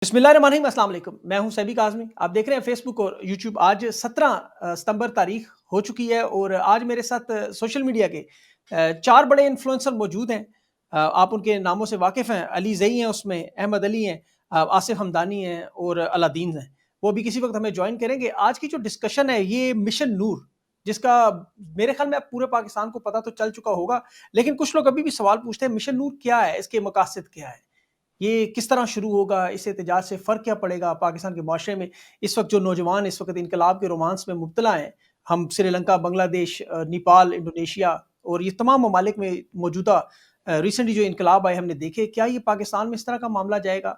बिस्मिल्लाहिर्रहमानिर्रहीम, अस्सलाम वालेकुम। मैं हूं सैबी काज़मी। आप देख रहे हैं फेसबुक और यूट्यूब। आज 17 सितंबर तारीख हो चुकी है और आज मेरे साथ सोशल मीडिया के 4 बड़े इन्फ्लुएंसर मौजूद हैं। आप उनके नामों से वाकिफ़ हैं। अली ज़ई हैं उसमें, अहमद अली हैं, आसिफ हमदानी हैं और अलादीन हैं। वो भी किसी वक़्त हमें जॉइन करेंगे। आज की जो डिस्कशन है ये मिशन नूर, जिसका मेरे ख़्याल में अब पूरे पाकिस्तान को पता तो चल चुका होगा, लेकिन कुछ लोग अभी भी सवाल पूछते हैं मिशन नूर क्या है? इसके मकासद क्या है? ये किस तरह शुरू होगा? इस एहतजाज से फ़र्क क्या पड़ेगा पाकिस्तान के माशरे में? इस वक़्त जो नौजवान इस वक़्त इनकलाब के रोमांस में मुब्तला हैं, हम श्रीलंका, बांग्लादेश, नेपाल, इंडोनेशिया और ये तमाम ममालिक में मौजूदा रिसेंटली जो इनकलाब आए हमने देखे, क्या ये पाकिस्तान में इस तरह का मामला जाएगा?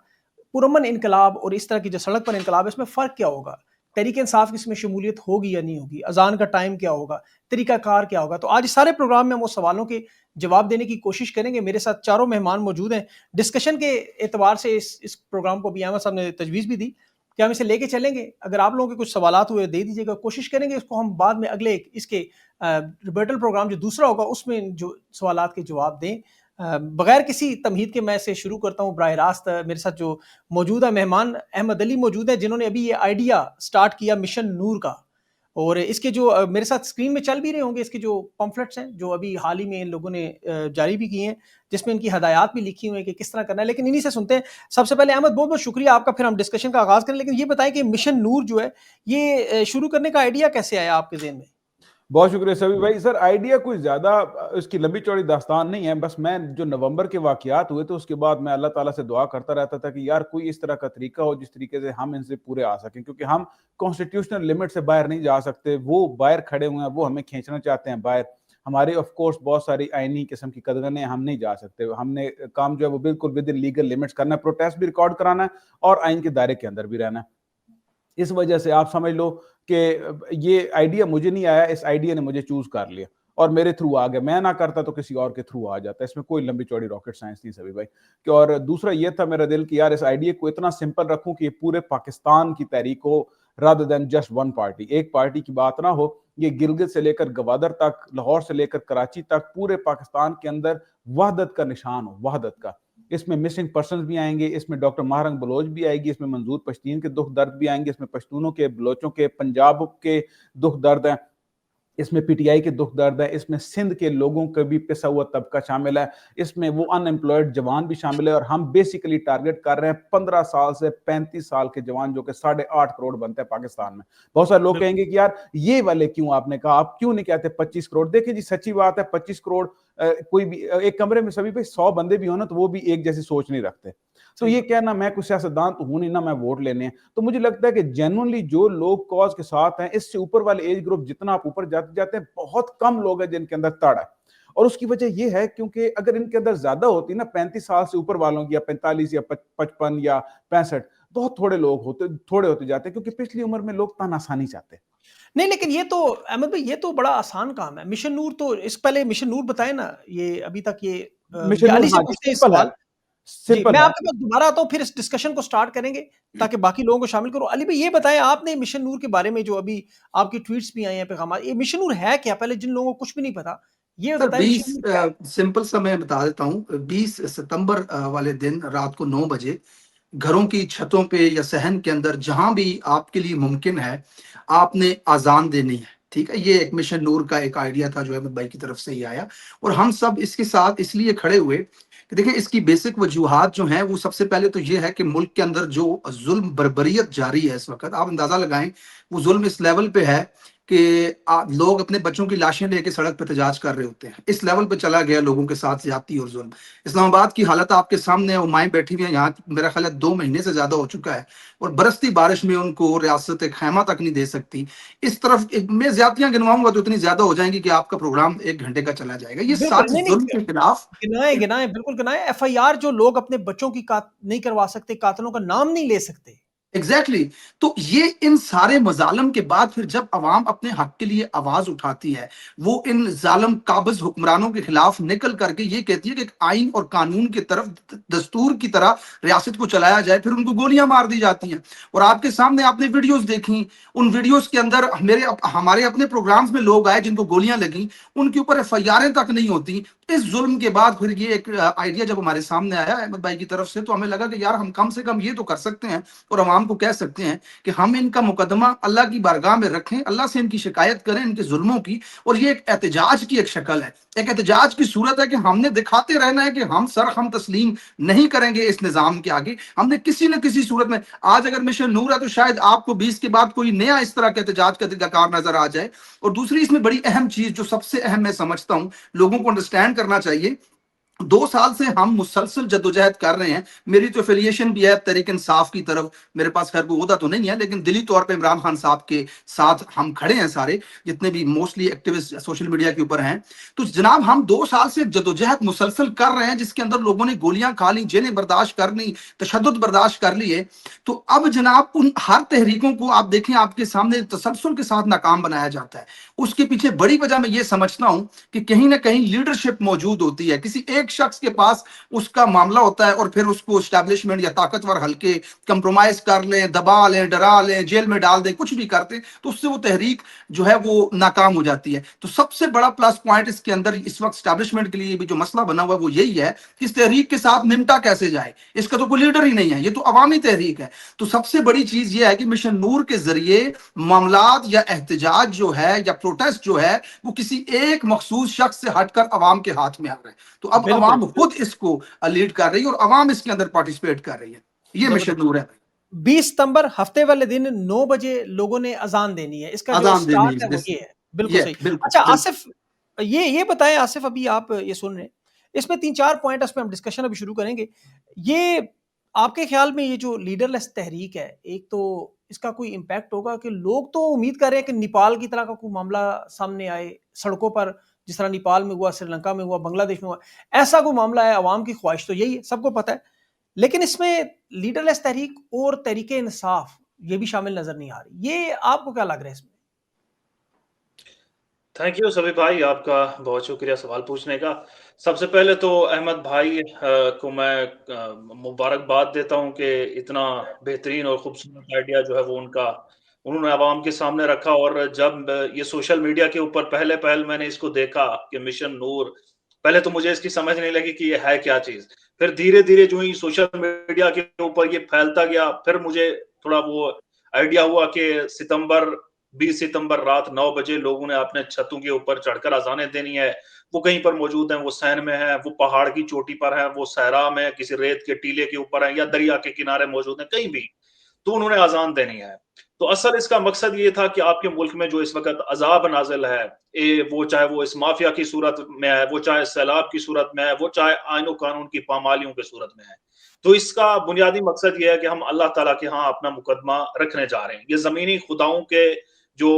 पुरअमन इनकलाब और इस तरह की जो सड़क पर इनकलाब है, इसमें फ़र्क क्या होगा? तहरीक-ए-इंसाफ की इसमें शमूलियत होगी या नहीं होगी? अज़ान का टाइम क्या होगा? तरीक़ाकार क्या होगा? तो आज सारे प्रोग्राम में हम वो सवालों के जवाब देने की कोशिश करेंगे। मेरे साथ चारों मेहमान मौजूद हैं। डिस्कशन के एतबार से इस प्रोग्राम को भी अहमद साहब ने तजवीज़ भी दी कि हम इसे लेके चलेंगे। अगर आप लोगों के कुछ सवालात हुए दे दीजिएगा, कोशिश करेंगे इसको हम बाद में अगले इसके रिबेटल प्रोग्राम जो दूसरा होगा उसमें जो सवालात के जवाब दें। बगैर किसी तमहीद के मैं इसे शुरू करता हूँ बराह रास्त। मेरे साथ जो मौजूदा मेहमान अहमद अली मौजूद हैं, जिन्होंने अभी ये आइडिया स्टार्ट किया मिशन नूर का। और इसके जो मेरे साथ स्क्रीन में चल भी रहे होंगे, इसके जो पम्फलेट्स हैं जो अभी हाल ही में इन लोगों ने जारी भी किए हैं, जिसमें इनकी हदायत भी लिखी हुई है कि किस तरह करना है। लेकिन इन्हीं से सुनते हैं। सबसे पहले अहमद, बहुत बहुत शुक्रिया आपका, फिर हम डिस्कशन का आगाज़ करें। लेकिन ये बताएं कि मिशन नूर जो है ये शुरू करने का आइडिया कैसे आया आपके ज़हन में? बहुत शुक्रिया सभी भाई। सर, आइडिया कोई ज्यादा इसकी लंबी चौड़ी दास्तान नहीं है। बस मैं जो नवंबर के वाकयात हुए थे उसके बाद मैं अल्लाह ताला से दुआ करता रहता था कि यार कोई इस तरह का तरीका हो जिस तरीके से हम इनसे पूरे आ सकें, क्योंकि हम कॉन्स्टिट्यूशनल लिमिट से बाहर नहीं जा सकते। वो बाहर खड़े हुए हैं, वो हमें खींचना चाहते हैं बाहर। हमारे ऑफ कोर्स बहुत सारी आईनी किस्म की कदगनें, हम नहीं जा सकते। हमने काम जो है वो बिल्कुल विद इन लीगल लिमिट्स करना है, प्रोटेस्ट भी रिकॉर्ड कराना है और आइन के दायरे के अंदर भी रहना है। इस वजह से आप समझ लो कि ये आइडिया मुझे नहीं आया, इस आइडिया ने मुझे चूज कर लिया और मेरे थ्रू आ गया। मैं ना करता तो किसी और के थ्रू आ जाता। इसमें कोई लंबी चौड़ी रॉकेट साइंस नहीं सभी भाई। कि और दूसरा ये था मेरा दिल कि यार इस आइडिया को इतना सिंपल रखूं कि ये पूरे पाकिस्तान की तहरीक हो, rather than just one party. एक पार्टी की बात ना हो। ये गिलगित से लेकर गवादर तक, लाहौर से लेकर कराची तक, पूरे पाकिस्तान के अंदर वहदत का निशान हो, वहदत का। इसमें मिसिंग पर्सन भी आएंगे, इसमें डॉक्टर महारंग बलोच भी आएगी, इसमें मंजूर पश्तीन के दुख दर्द भी आएंगे, इसमें पश्तूनों के, बलोचों के, पंजाब के दुख दर्द हैं, इसमें पीटीआई के दुख दर्द है, इसमें सिंध के लोगों का भी पिसा हुआ तबका शामिल है, इसमें वो अनएम्प्लॉयड जवान भी शामिल है। और हम बेसिकली टारगेट कर रहे हैं 15 साल से 35 साल के जवान, जो कि 8.5 करोड़ बनते हैं पाकिस्तान में। बहुत सारे लोग कहेंगे कि यार ये वाले क्यों आपने कहा, आप क्यों नहीं कहते 25 करोड़? देखिए जी, सच्ची बात है, 25 करोड़ कोई भी एक कमरे में सभी पे 100 बंदे भी हो ना, तो वो भी एक जैसी सोच नहीं रखते। तो ये कहना, मैं कुछ सियासतदान तो हूं नहीं ना, मैं वोट लेने हैं। तो मुझे लगता है कि जेन्युइनली जो लोग कॉज के साथ हैं, इससे ऊपर वाले एज ग्रुप जितना आप ऊपर जाते जाते हैं, बहुत कम लोग हैं जिनके अंदर तड़ है। और उसकी वजह यह है क्योंकि अगर इनके अंदर ज्यादा होती ना, 35 साल से ऊपर वालों की, या 45 या 55 या 65, बहुत थोड़े लोग होते, थोड़े होते जाते, क्योंकि पिछली उम्र में लोग तानाशानी चाहते हैं। नहीं, लेकिन ये तो अहमद भाई, ये तो बड़ा आसान काम है। मिशन नूर तो इस पहले मिशन नूर बताएँ ना, ये अभी तक मिशन या नूर, अली से हाँ जी, पूछते हैं इस सिंपल है। सवाल। जी, सिंपल मैं है। आपके पास दोबारा आता हूँ, फिर इस डिस्कशन को स्टार्ट करेंगे ताकि बाकी लोगों को शामिल करो। अली भाई, ये बताएँ आपने मिशन नूर के बारे में जो अभी आपकी ट्वीट्स भी आई हैं, पैगाम, ये मिशन नूर है क्या? पहले जिन लोगों को कुछ भी नहीं पता, ये सर बताएँ 20 मिशन नूर क्या है? सिंपल सा मैं बता देता हूँ। 20 सितंबर वाले दिन रात को 9 बजे घरों की छतों पे या सहन के अंदर जहां भी आपके लिए मुमकिन है, आपने आजान देनी है। ठीक है, ये एक मिशन नूर का एक आइडिया था जो अहमद भाई की तरफ से ही आया, और हम सब इसके साथ इसलिए खड़े हुए कि देखिए इसकी बेसिक वजूहात जो हैं वो सबसे पहले तो ये है कि मुल्क के अंदर जो जुल्म बर्बरियत जारी है इस वक्त, आप अंदाजा लगाएं वो जुल्म इस लेवल पे है कि लोग अपने बच्चों की लाशें लेके सड़क पर एहतजाज कर रहे होते हैं। इस लेवल पे चला गया लोगों के साथ ज्यादती और जुल्म। इस्लामाबाद की हालत आपके सामने है, वो माएँ बैठी हुई हैं यहाँ, मेरा ख्याल है 2 महीने से ज्यादा हो चुका है, और बरसती बारिश में उनको रियासत खैमा तक नहीं दे सकती। इस तरफ मैं ज्यादतियां गिनवाऊंगा तो इतनी ज्यादा हो जाएंगी कि आपका प्रोग्राम 1 घंटे का चला जाएगा। ये बिल्कुल, सारे नहीं, नहीं, जुल्म के खिलाफ गिनाएँ, बिल्कुल गिनाएँ। एफआईआर जो लोग अपने बच्चों की नहीं करवा सकते, कातिलों का नाम नहीं ले सकते। एग्जैक्टली तो ये इन सारे मजालम के बाद फिर जब अवाम अपने हक के लिए आवाज उठाती है, वो इन जालम काबिज हुक्मरानों के खिलाफ निकल करके ये कहती है कि एक आइन और कानून की तरफ दस्तूर की तरह रियासत को चलाया जाए, फिर उनको गोलियां मार दी जाती हैं। और आपके सामने आपने वीडियोस देखी, उन वीडियोस के अंदर हमारे अपने प्रोग्राम्स में लोग आए जिनको गोलियां लगी, उनके ऊपर एफआईआर तक नहीं होती। इस जुल्म के बाद फिर ये एक आइडिया जब हमारे सामने आया अहमद भाई की तरफ से, तो हमें लगा कि यार हम कम से कम ये तो कर सकते हैं और अवाम को कह सकते हैं कि हम इनका मुकदमा अल्लाह की बारगाह में रखें, अल्लाह से इनकी शिकायत करें इनके जुल्मों की। और ये एक एहतजाज की एक शक्ल है, एक एहतजाज की सूरत है कि हमने दिखाते रहना है कि हम तस्लीम नहीं करेंगे इस निजाम के आगे। हमने किसी न किसी सूरत में, आज अगर मिशन नूर है तो शायद आपको 20 के बाद कोई नया इस तरह के एहतजाज का तरीकाकार नजर आ जाए। और दूसरी इसमें बड़ी अहम चीज जो सबसे अहम मैं समझता हूं लोगों को अंडरस्टैंड करना चाहिए, 2 साल से हम मुसलसल जद्दोजहद कर रहे हैं। मेरी तो एफिलिएशन भी है तहरीक इंसाफ की तरफ, मेरे पास खैर कोई ओहदा तो नहीं है, लेकिन दिली तौर पे इमरान खान साहब के साथ हम खड़े हैं सारे जितने भी मोस्टली एक्टिविस्ट सोशल मीडिया के ऊपर हैं। तो जनाब हम 2 साल से जद्दोजहद मुसलसल कर रहे हैं जिसके अंदर लोगों ने गोलियां खा ली, जेलें बर्दाश्त कर ली, तशद्दुद बर्दाश्त कर लिए। तो अब जनाब उन हर तहरीकों को आप देखें आपके सामने तसलसल के साथ नाकाम बनाया जाता है। उसके पीछे बड़ी वजह मैं ये समझता हूं कि कहीं ना कहीं लीडरशिप मौजूद होती है, किसी एक शख्स के पास उसका मामला होता है और फिर उसको एस्टैब्लिशमेंट या ताकतवर हल्के कंप्रोमाइज कर लें, दबा लें, डरा लें, जेल में डाल दें, कुछ भी करते हैं, तो उससे वो तहरीक जो है वो नाकाम हो जाती है। तो सबसे बड़ा प्लस पॉइंट इसके अंदर इस वक्त एस्टैब्लिशमेंट के लिए भी जो मसला बना हुआ है वो यही है कि इस तहरीक के साथ निमटा कैसे जाए। इसका तो कोई लीडर ही नहीं है, ये तो अवामी तहरीक है। तो सबसे बड़ी चीज ये है कि मिशन नूर के जरिए मामलात या एहतजाज जो है या प्रोटेस्ट जो है वो किसी एक मखसूस शख्स से हटकर अवाम के हाथ में आ रहा है। तो अब बिल्कुल अवाम खुद इसको लीड कर रही है और अवाम इसके अंदर पार्टिसिपेट कर रही है। ये मिशन जबरदस्त। नूर है। 20 सितंबर हफ्ते वाले दिन 9 बजे लोगों ने अजान देनी है, इसका जो अजान देनी स्टार्ट है वो है, ये है। बिल्कुल ये सही। बिल्कुल अच्छा बिल्कुल। आसिफ, ये बताएं आसिफ, अभी आप ये सुन रहे हैं, इसमें 3-4 पॉइंट उस पे हम डिस्कशन अभी शुरू करेंगे। ये आपके ख्याल में ये जो लीडरलेस तहरीक है, एक तो इसका कोई इम्पैक्ट होगा कि लोग तो उम्मीद कर रहे हैं कि नेपाल की तरह का कोई मामला सामने आए सड़कों पर, जिस तरह नेपाल में हुआ, श्रीलंका में हुआ, बांग्लादेश में हुआ, ऐसा कोई मामला है। अवाम की ख्वाहिश तो यही है, सबको पता है। लेकिन इसमें लीडरलेस तहरीक और तहरीके इंसाफ ये भी शामिल नजर नहीं आ रही। ये आपको क्या लग रहा है इसमें? थैंक यू सभी भाई, आपका बहुत शुक्रिया सवाल पूछने का। सबसे पहले तो अहमद भाई को मैं मुबारकबाद देता हूं कि इतना बेहतरीन और खूबसूरत आइडिया जो है वो उन्होंने आवाम के सामने रखा। और जब ये सोशल मीडिया के ऊपर पहले मैंने इसको देखा कि मिशन नूर, पहले तो मुझे इसकी समझ नहीं लगी कि ये है क्या चीज। फिर धीरे धीरे जो ही सोशल मीडिया के ऊपर ये फैलता गया, फिर मुझे थोड़ा वो आइडिया हुआ कि 20 सितंबर रात 9 बजे लोगों ने अपने छतों के ऊपर चढ़कर अजानें देनी है। वो कहीं पर मौजूद हैं, वो सैन में है, वो पहाड़ की चोटी पर है, वो सहरा में किसी रेत के टीले के ऊपर है, या दरिया के किनारे मौजूद है, कहीं भी तो उन्होंने अजान देनी है। तो असल इसका मकसद ये था कि आपके मुल्क में जो इस वक्त अजाब नाजिल है, वो चाहे वो इस माफिया की सूरत में है, वो चाहे सैलाब की सूरत में है, वो चाहे आइन कानून की पामालियों की सूरत में है, तो इसका बुनियादी मकसद ये है कि हम अल्लाह ताला के यहाँ अपना मुकदमा रखने जा रहे हैं। ये जमीनी खुदाओं के जो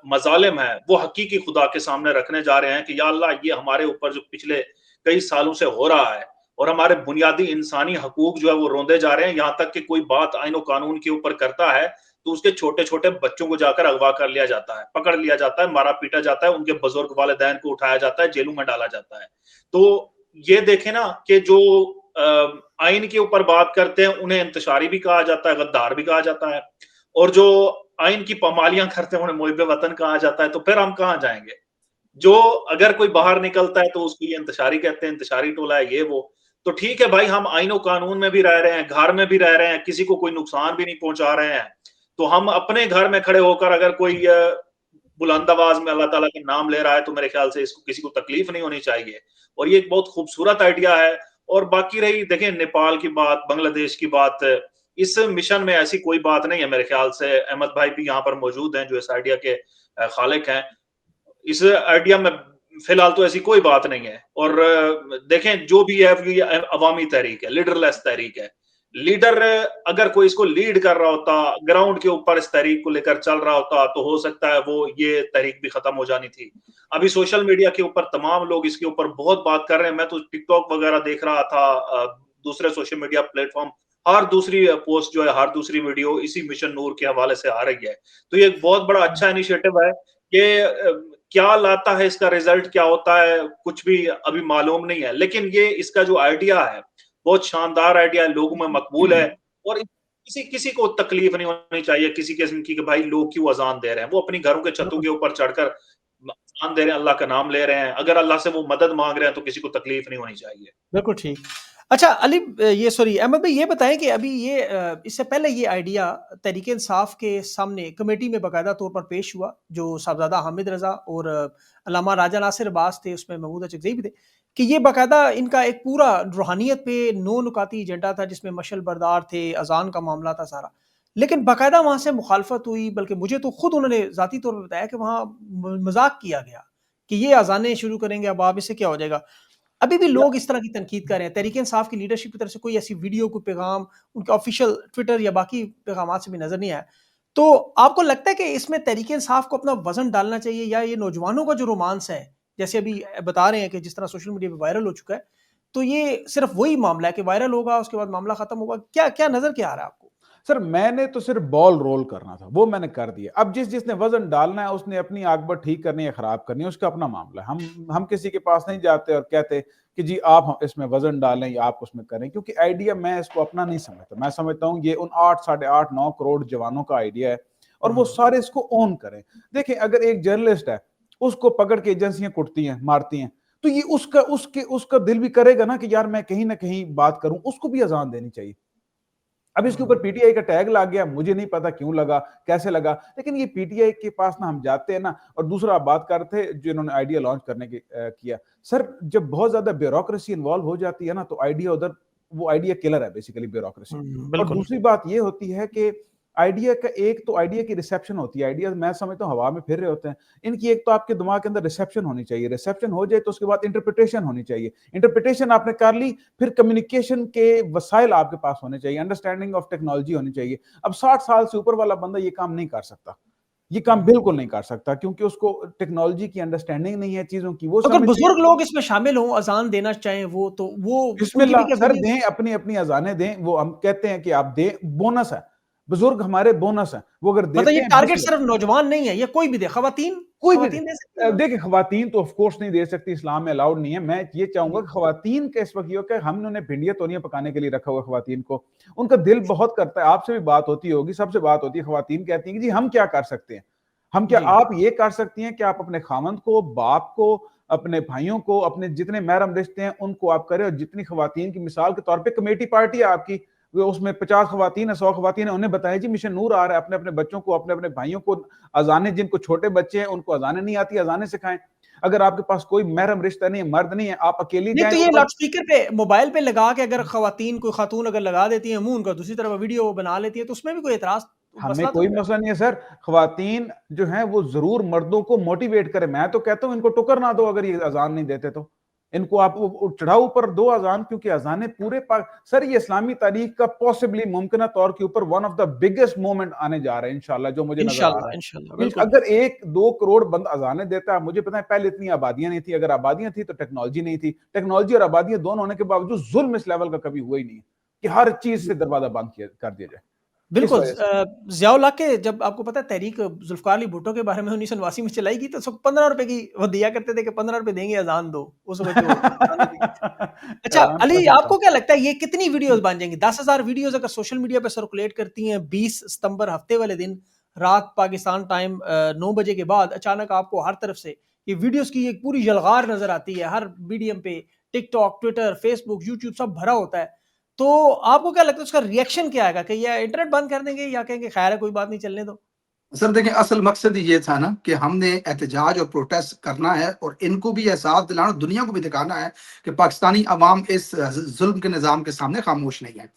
मजालिम है वो हकीकी खुदा के सामने रखने जा रहे हैं कि या अल्लाह, ये हमारे ऊपर जो पिछले कई सालों से हो रहा है और हमारे बुनियादी इंसानी हकूक जो है वो रोंदे जा रहे हैं। यहाँ तक कि कोई बात आइन कानून के ऊपर करता है तो उसके छोटे छोटे बच्चों को जाकर अगवा कर लिया जाता है, पकड़ लिया जाता है, मारा पीटा जाता है, उनके बुजुर्ग वालिदैन को उठाया जाता है, जेलों में डाला जाता है। तो ये देखें ना कि जो आइन के ऊपर बात करते हैं उन्हें इंतशारी भी कहा जाता है, गद्दार भी कहा जाता है, और जो आइन की पामालियां करते हैं उन्हें मुहिब वतन कहा जाता है। तो फिर हम कहाँ जाएंगे? जो अगर कोई बाहर निकलता है तो उसको ये इंतशारी कहते हैं, इंतशारी टोला है, ये वो। तो ठीक है भाई, हम आइन और कानून में भी रह रहे हैं, घर में भी रह रहे हैं, किसी को कोई नुकसान भी नहीं पहुंचा रहे हैं। तो हम अपने घर में खड़े होकर अगर कोई बुलंद आवाज में अल्लाह ताला का नाम ले रहा है तो मेरे ख्याल से इसको किसी को तकलीफ नहीं होनी चाहिए। और ये एक बहुत खूबसूरत आइडिया है। और बाकी रही देखें नेपाल की बात, बांग्लादेश की बात, इस मिशन में ऐसी कोई बात नहीं है मेरे ख्याल से। अहमद भाई भी यहाँ पर मौजूद हैं जो इस आइडिया के खालिक हैं। इस आइडिया में फिलहाल तो ऐसी कोई बात नहीं है। और देखें जो भी है ये अवामी तहरीक है, लीडरलेस तहरीक है। लीडर अगर कोई इसको लीड कर रहा होता, ग्राउंड के ऊपर इस तहरीक को लेकर चल रहा होता, तो हो सकता है वो ये तहरीक भी खत्म हो जानी थी। अभी सोशल मीडिया के ऊपर तमाम लोग इसके ऊपर बहुत बात कर रहे हैं। मैं तो टिकटॉक वगैरह देख रहा था, दूसरे सोशल मीडिया प्लेटफॉर्म, हर दूसरी पोस्ट जो है, हर दूसरी वीडियो इसी मिशन नूर के हवाले से आ रही है। तो ये एक बहुत बड़ा अच्छा इनिशिएटिव है। ये क्या लाता है, इसका रिजल्ट क्या होता है, कुछ भी अभी मालूम नहीं है। लेकिन ये इसका जो आइडिया है, बहुत शानदार आइडिया है, लोगों में मकबूल है और किसी किसी को तकलीफ नहीं होनी चाहिए किसी किस्म की कि भाई लोग क्यों अजान दे रहे हैं। वो अपनी घरों के छतों के ऊपर चढ़कर अजान दे रहे हैं, अल्लाह का नाम ले रहे हैं। अगर अल्लाह से वो मदद मांग रहे हैं तो किसी को तकलीफ नहीं होनी चाहिए। बिल्कुल ठीक। अच्छा अली, ये सॉरी अहमद भाई, ये बताएं कि अभी ये इससे पहले ये आइडिया तहरीक इंसाफ के सामने कमेटी में बाकायदा तौर पर पेश हुआ, जो साहबजादा हामिद रजा और अल्लामा राजा नासिर अब्बास थे, उसमें महमूद अचकज़ई भी थे, कि ये बाकायदा इनका एक पूरा रूहानियत पे 9 नुकाती एजेंडा था, जिसमें मशल बरदार थे, अजान का मामला था सारा। लेकिन बाकायदा वहाँ से मुखालफत हुई, बल्कि मुझे तो खुद उन्होंने ज़ाती तौर पर बताया कि वहाँ मजाक किया गया कि ये अजानें शुरू करेंगे, अब आप इससे क्या हो जाएगा। अभी भी लोग इस तरह की तनकीद कर रहे हैं। तहरीक इंसाफ की लीडरशिप की तरफ से कोई ऐसी वीडियो, कोई पैगाम उनके ऑफिशियल ट्विटर या बाकी पैगामात से भी नजर नहीं आया। तो आपको लगता है कि इसमें तहरीक इंसाफ को अपना वजन डालना चाहिए, या ये नौजवानों का जो रोमांस है, जैसे अभी बता रहे हैं कि जिस तरह सोशल मीडिया पे वायरल हो चुका है, तो ये सिर्फ वही मामला है कि वायरल होगा, उसके बाद मामला खत्म होगा? क्या क्या नजर क्या आ रहा है आपको? सर मैंने तो सिर्फ बॉल रोल करना था, वो मैंने कर दिया। अब जिसने वजन डालना है उसने अपनी आकबर ठीक करनी है, खराब करनी है, उसका अपना मामला है। हम किसी के पास नहीं जाते और कहते कि जी आप इसमें वजन डालें या आप उसमें करें, क्योंकि आइडिया मैं इसको अपना नहीं समझता। मैं समझता हूँ ये उन 8, 8.5, 9 करोड़ जवानों का आइडिया है और वो सारे इसको ओन करें। देखें, अगर एक जर्नलिस्ट है, उसको पकड़ के एजेंसियां कुटती हैं, मारती हैं, तो ये उसका दिल भी करेगा ना कि यार मैं कहीं ना कहीं बात करूं, उसको भी अजान देनी चाहिए। अब इसके ऊपर पीटीआई का टैग लग गया, मुझे नहीं पता क्यों लगा, कैसे लगा, लेकिन ये पीटीआई के पास ना हम जाते हैं ना। और दूसरा बात करते जो इन्होंने आइडिया लॉन्च करने की किया, सर जब बहुत ज्यादा ब्यूरोक्रेसी इन्वॉल्व हो जाती है ना, तो आइडिया उधर, वो आइडिया किलर है बेसिकली ब्यूरोक्रेसी। और दूसरी बात ये होती है कि आइडिया का, एक तो आइडिया की रिसेप्शन होती है। आइडिया मैं समझता हूँ हवा में फिर रहे होते हैं। इनकी एक तो आपके दिमाग के अंदर रिसेप्शन होनी चाहिए, रिसेप्शन हो जाए तो उसके बाद इंटरप्रिटेशन होनी चाहिए। इंटरप्रिटेशन आपने कर ली, फिर कम्युनिकेशन के वसाइल आपके पास होने चाहिए, अंडरस्टैंडिंग ऑफ टेक्नोलॉजी होनी चाहिए। अब 60 साल से ऊपर वाला बंदा ये काम नहीं कर सकता, ये काम बिल्कुल नहीं कर सकता, क्योंकि उसको टेक्नोलॉजी की अंडरस्टैंडिंग नहीं है चीजों की। वो अगर बुजुर्ग लोग इसमें शामिल हों, अजान देना चाहें, तो वो बिस्मिल्लाह सर दें, अपनी अपनी अजानें दें। वो हम कहते हैं कि आप दें, बोनस है, बुजुर्ग हमारे बोनस है, वो अगर देते मतलब ये हैं। टारगेट सिर्फ नौजवान नहीं है, ये कोई भी दे, खवातीन दे सकती है? देखिए खवातीन तो ऑफ कोर्स नहीं दे सकती, इस्लाम में अलाउड नहीं है। मैं ये चाहूंगा कि खवातीन के इस वक्त ये हो कि हमने उन्हें भिंडियां तोनियां पकाने के लिए रखा हुआ, खवातीन को उनका दिल बहुत करता है। आपसे भी बात होती होगी, सबसे बात होती है, खवातीन कहती हैं कि जी हम क्या कर सकते हैं, हम क्या, आप ये कर सकती हैं कि आप अपने खामंद को, बाप को, अपने भाइयों को, अपने जितने महरम रिश्ते हैं उनको आप करें। और जितनी खवातीन की, मिसाल के तौर पे कमेटी पार्टी है आपकी, उसमें 50 खवातीन है, 100 खवातीन है, उन्हें बताया जी मिशन नूर आ रहा है, अपने अपने बच्चों को, अपने अपने भाइयों को अजाने, जिनको छोटे बच्चे हैं उनको अजाने नहीं आती, अजाने सिखाएं। अगर आपके पास कोई महरम रिश्ता नहीं है, मर्द नहीं है, आप अकेली नहीं, जाएं। तो ये लाउड स्पीकर पे मोबाइल पे लगा के अगर खवातीन, कोई खातून अगर लगा देती है मुंह उनका, दूसरी तरफ वीडियो बना लेती है, तो उसमें भी कोई एतराज, हमें कोई मसला नहीं है सर। खवातीन जो है वो जरूर मर्दों को मोटिवेट करे। मैं तो कहता हूं इनको टुकर ना दो, अगर ये अजान नहीं देते तो इनको आप चढ़ाओ ऊपर, दो अजान, क्योंकि अजाने पूरे सर ये इस्लामी तारीख का पॉसिबली मुमकिन तौर के ऊपर one of the biggest moment आने जा रहे हैं इंशाल्लाह, जो मुझे नजर आ रहा है। अगर 1-2 करोड़ बंद अजाने देता है, मुझे पता है पहले इतनी आबादियां नहीं थी, अगर आबादियां थी तो टेक्नोलॉजी नहीं थी। टेक्नोलॉजी और आबादियां दोनों होने के बावजूद जुल्म इस लेवल का कभी हुआ ही नहीं है कि हर चीज से दरवाजा बंद कर दिया जाए। बिल्कुल। ज़ियाउल हक के, जब आपको पता है तहरीक जुल्फ़िकार अली भुट्टो के बारे में 1989 में चलाई गई, तो उसको 15 रुपए की वो दिया करते थे कि 15 रुपए देंगे अजान दो, उस वक्त जो अच्छा अली, आपको क्या लगता है ये कितनी वीडियोस बन जाएंगी? 10,000 वीडियोस अगर सोशल मीडिया पे सर्कुलेट करती हैं 20 सितंबर हफ्ते वाले दिन रात पाकिस्तान टाइम 9 बजे के बाद, अचानक आपको हर तरफ से ये वीडियोस की एक पूरी जलगार नजर आती है, हर मीडियम पे, टिकटॉक, ट्विटर, फेसबुक, यूट्यूब सब भरा होता है, तो आपको क्या लगता है उसका रिएक्शन क्या आएगा? कि ये इंटरनेट बंद कर देंगे या कहेंगे खैर है कोई बात नहीं, चलने दो? सर देखिए, असल मकसद ये था ना कि हमने एहतजाज और प्रोटेस्ट करना है और इनको भी एहसास दिलाना, दुनिया को भी दिखाना है कि पाकिस्तानी अवाम इस जुल्म के निज़ाम के सामने खामोश नहीं है।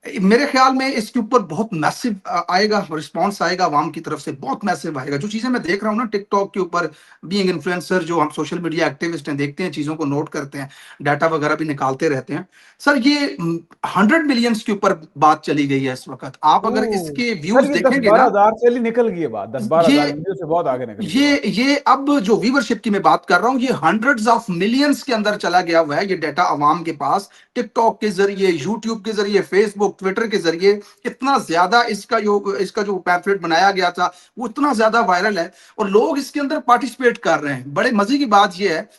मेरे ख्याल में इसके ऊपर बहुत मैसिव आएगा, रिस्पांस आएगा अवाम की तरफ से, बहुत मैसिव आएगा। जो चीजें मैं देख रहा हूँ ना टिकटॉक के ऊपर, बीइंग इन्फ्लुएंसर, जो हम सोशल मीडिया एक्टिविस्ट हैं, देखते हैं, चीजों को नोट करते हैं, डाटा वगैरह भी निकालते रहते हैं। सर ये 100 मिलियंस के ऊपर बात चली गई है इस वक्त। आप अगर इसके व्यूज देखेंगे ना, 10-12 से निकल गई है बात, 10-12 वीडियो से बहुत आगे निकल गई। ये अब जो व्यूवरशिप की मैं बात कर रहा हूँ, ये हंड्रेड्स ऑफ मिलियंस के अंदर चला गया हुआ है ये डाटा अवाम के पास, टिकटॉक के जरिए, यूट्यूब के जरिए, फेसबुक, ट्विटर के जरिए इतना ज्यादा इसका जो पैम्फलेट बनाया गया था वो इतना ज्यादा वायरल है और लोग इसके अंदर पार्टिसिपेट कर रहे हैं। बड़े मजे की बात यह है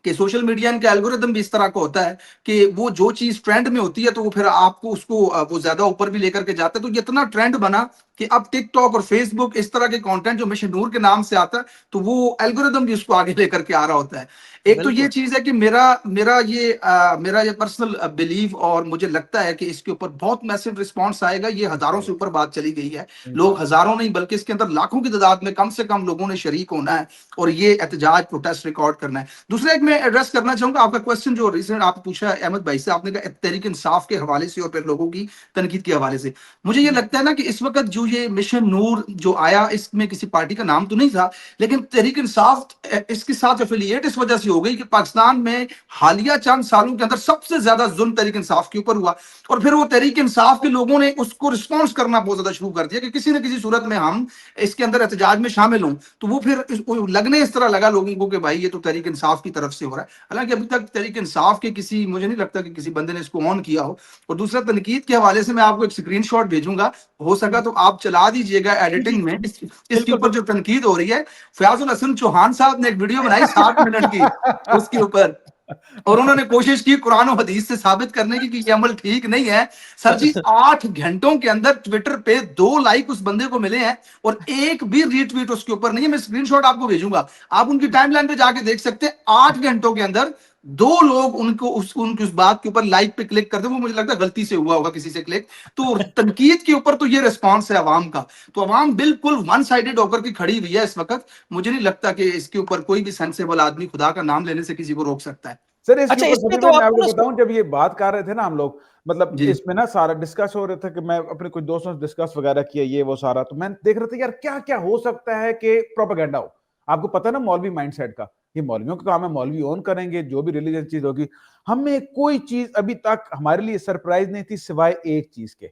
कि सोशल मीडिया का एल्गोरिदम भी इस तरह का होता है कि वो जो चीज ट्रेंड में होती है तो वो फिर आपको उसको वो ज्यादा ऊपर भी लेकर के जाता है। तो ये इतना ट्रेंड बना कि अब टिकटॉक और फेसबुक इस तरह के कंटेंट जो मिशन नूर के नाम से आता है तो वो एल्गोरिदम भी उसको आगे लेकर के आ रहा होता है। एक तो ये चीज है कि मेरा ये पर्सनल बिलीव और मुझे लगता है कि इसके ऊपर बहुत मैसिव रिस्पांस आएगा। ये हजारों से ऊपर बात चली गई है, लोग हजारों नहीं बल्कि इसके अंदर लाखों की तादाद में कम से कम लोगों ने शरीक होना है और ये एहतजाज प्रोटेस्ट रिकॉर्ड करना है। दूसरा एक मैं एड्रेस करना चाहूंगा आपका क्वेश्चन जो रिसेंट आप पूछा अहमद भाई से, आपने कहा तहरीक इंसाफ के हवाले से और फिर लोगों की तनकीद के हवाले से। मुझे ये लगता है ना कि इस वक्त जो ये मिशन नूर जो आया इसमें किसी पार्टी का नाम तो नहीं था, लेकिन तहरीक इंसाफ इसके साथ एफिलिएट इस वजह से हो गई कि पाकिस्तान में हालिया चंद सालों के अंदर सबसे ज्यादा जुल्म तहरीक इंसाफ के ऊपर हुआ और फिर वो तहरीक इंसाफ के लोगों ने उसको रिस्पॉन्स करना बहुत ज्यादा शुरू कर दिया कि किसी न किसी सूरत में हम इसके अंदर एहतजाज में शामिल हों। तो वो फिर लगने इस तरह लगा लोगों को कि भाई ये तो तहरीक इंसाफ की तरफ से हो रहा है, हालांकि अभी तक तहरीक इंसाफ के किसी, मुझे नहीं लगता कि किसी बंदे ने इसको ऑन किया हो। और दूसरा तनकीद के हवाले से मैं आपको एक स्क्रीनशॉट भेजूंगा, हो सका तो आप चला दीजिएगा एडिटिंग में इसके ऊपर जो तनकीद हो रही है। फयाजुल हसन चौहान साहब ने एक वीडियो बनाई 60 मिनट की उसके ऊपर और उन्होंने कोशिश की कुरान और हदीस से साबित करने की कि ये अमल ठीक नहीं है। सर जी 8 घंटों के अंदर ट्विटर पे 2 लाइक उस बंदे को मिले हैं और एक भी रीट्वीट उसके ऊपर नहीं है। मैं स्क्रीनशॉट आपको भेजूंगा, आप उनकी टाइमलाइन पे जाके देख सकते हैं। 8 घंटों के अंदर 2 लोग उनकी उस बात के ऊपर लाइक पे क्लिक करते, वो मुझे लगता है गलती से हुआ होगा किसी से क्लिक। तो तनकीद के ऊपर तो ये रिस्पॉन्स है अवाम का, तो अवाम बिल्कुल वन साइडेड होकर के खड़ी हुई है इस वक्त। मुझे नहीं लगता कि इसके ऊपर कोई भी सेंसेबल आदमी खुदा का नाम लेने से किसी को रोक सकता है। सर इसके अच्छा, ऊपर इसमें सभी तो मैं आपको आपको ना बताऊं, जब ये बात कर रहे थे ना हम लोग, मतलब जी इसमें ना सारा डिस्कस हो रहा था कि मैं अपने कुछ दोस्तों से डिस्कस वगैरह किया ये वो सारा, तो मैं देख रहा था यार क्या क्या हो सकता है कि प्रोपेगेंडा हो। आपको पता है ना मौलवी माइंडसेट का, ये मौलवियों का काम है, मौलवी ओन करेंगे जो भी रिलीजियस चीज होगी। हमें कोई चीज अभी तक हमारे लिए सरप्राइज नहीं थी सिवाय एक चीज के,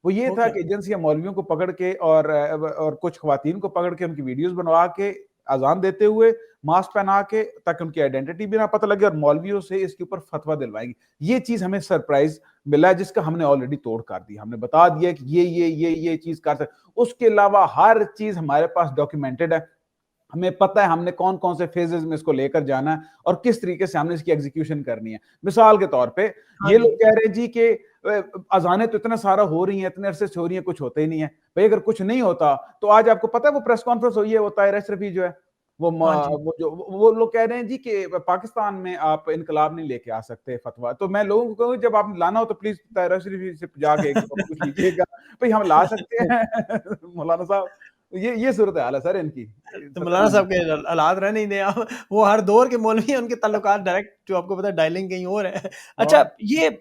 वो ये था कि एजेंसियां मौलवियों को पकड़ के और कुछ खवातीन को पकड़ के उनकी वीडियोस बनवा के अजान देते हुए मास्क पहना के, ताकि उनकी आइडेंटिटी भी ना पता लगे, और मौलवियों से इसके ऊपर फतवा दिलवाएंगी। ये चीज हमें सरप्राइज मिला है जिसका हमने ऑलरेडी तोड़ कर दी। हमने बता दिया कि ये चीज कर सकते। उसके अलावा हर चीज हमारे पास डॉक्यूमेंटेड है, हमें पता है हमने कौन कौन से फेजेस में इसको लेकर जाना है और किस तरीके से हमने इसकी एग्जीक्यूशन करनी है। मिसाल के तौर पे ये लोग कह रहे हैं जी कि अजानें तो इतना सारा हो रही हैं, इतने अरसे से हो रही हैं, कुछ होता ही नहीं है। भाई अगर कुछ नहीं होता तो आज आपको पता है वो प्रेस कॉन्फ्रेंस हुई है, वो ताहिर अशरफी जो है वो लोग कह रहे हैं जी कि पाकिस्तान में आप इनकलाब नहीं लेके आ सकते फतवा। तो मैं लोगों को कहूँ जब आप लाना हो तो प्लीज ताहिर अशरफी से जाके पूछ लीजिएगा भाई हम ला सकते हैं मौलाना साहब। ये सूरत हाल है सर इनकी। तो मौलाना साहब के हालात रह नहीं दे, वो हर दौर के मौलवी हैं, उनके ताल्लुकात डायरेक्ट जो आपको पता है डायलिंग कहीं और है। अच्छा, ये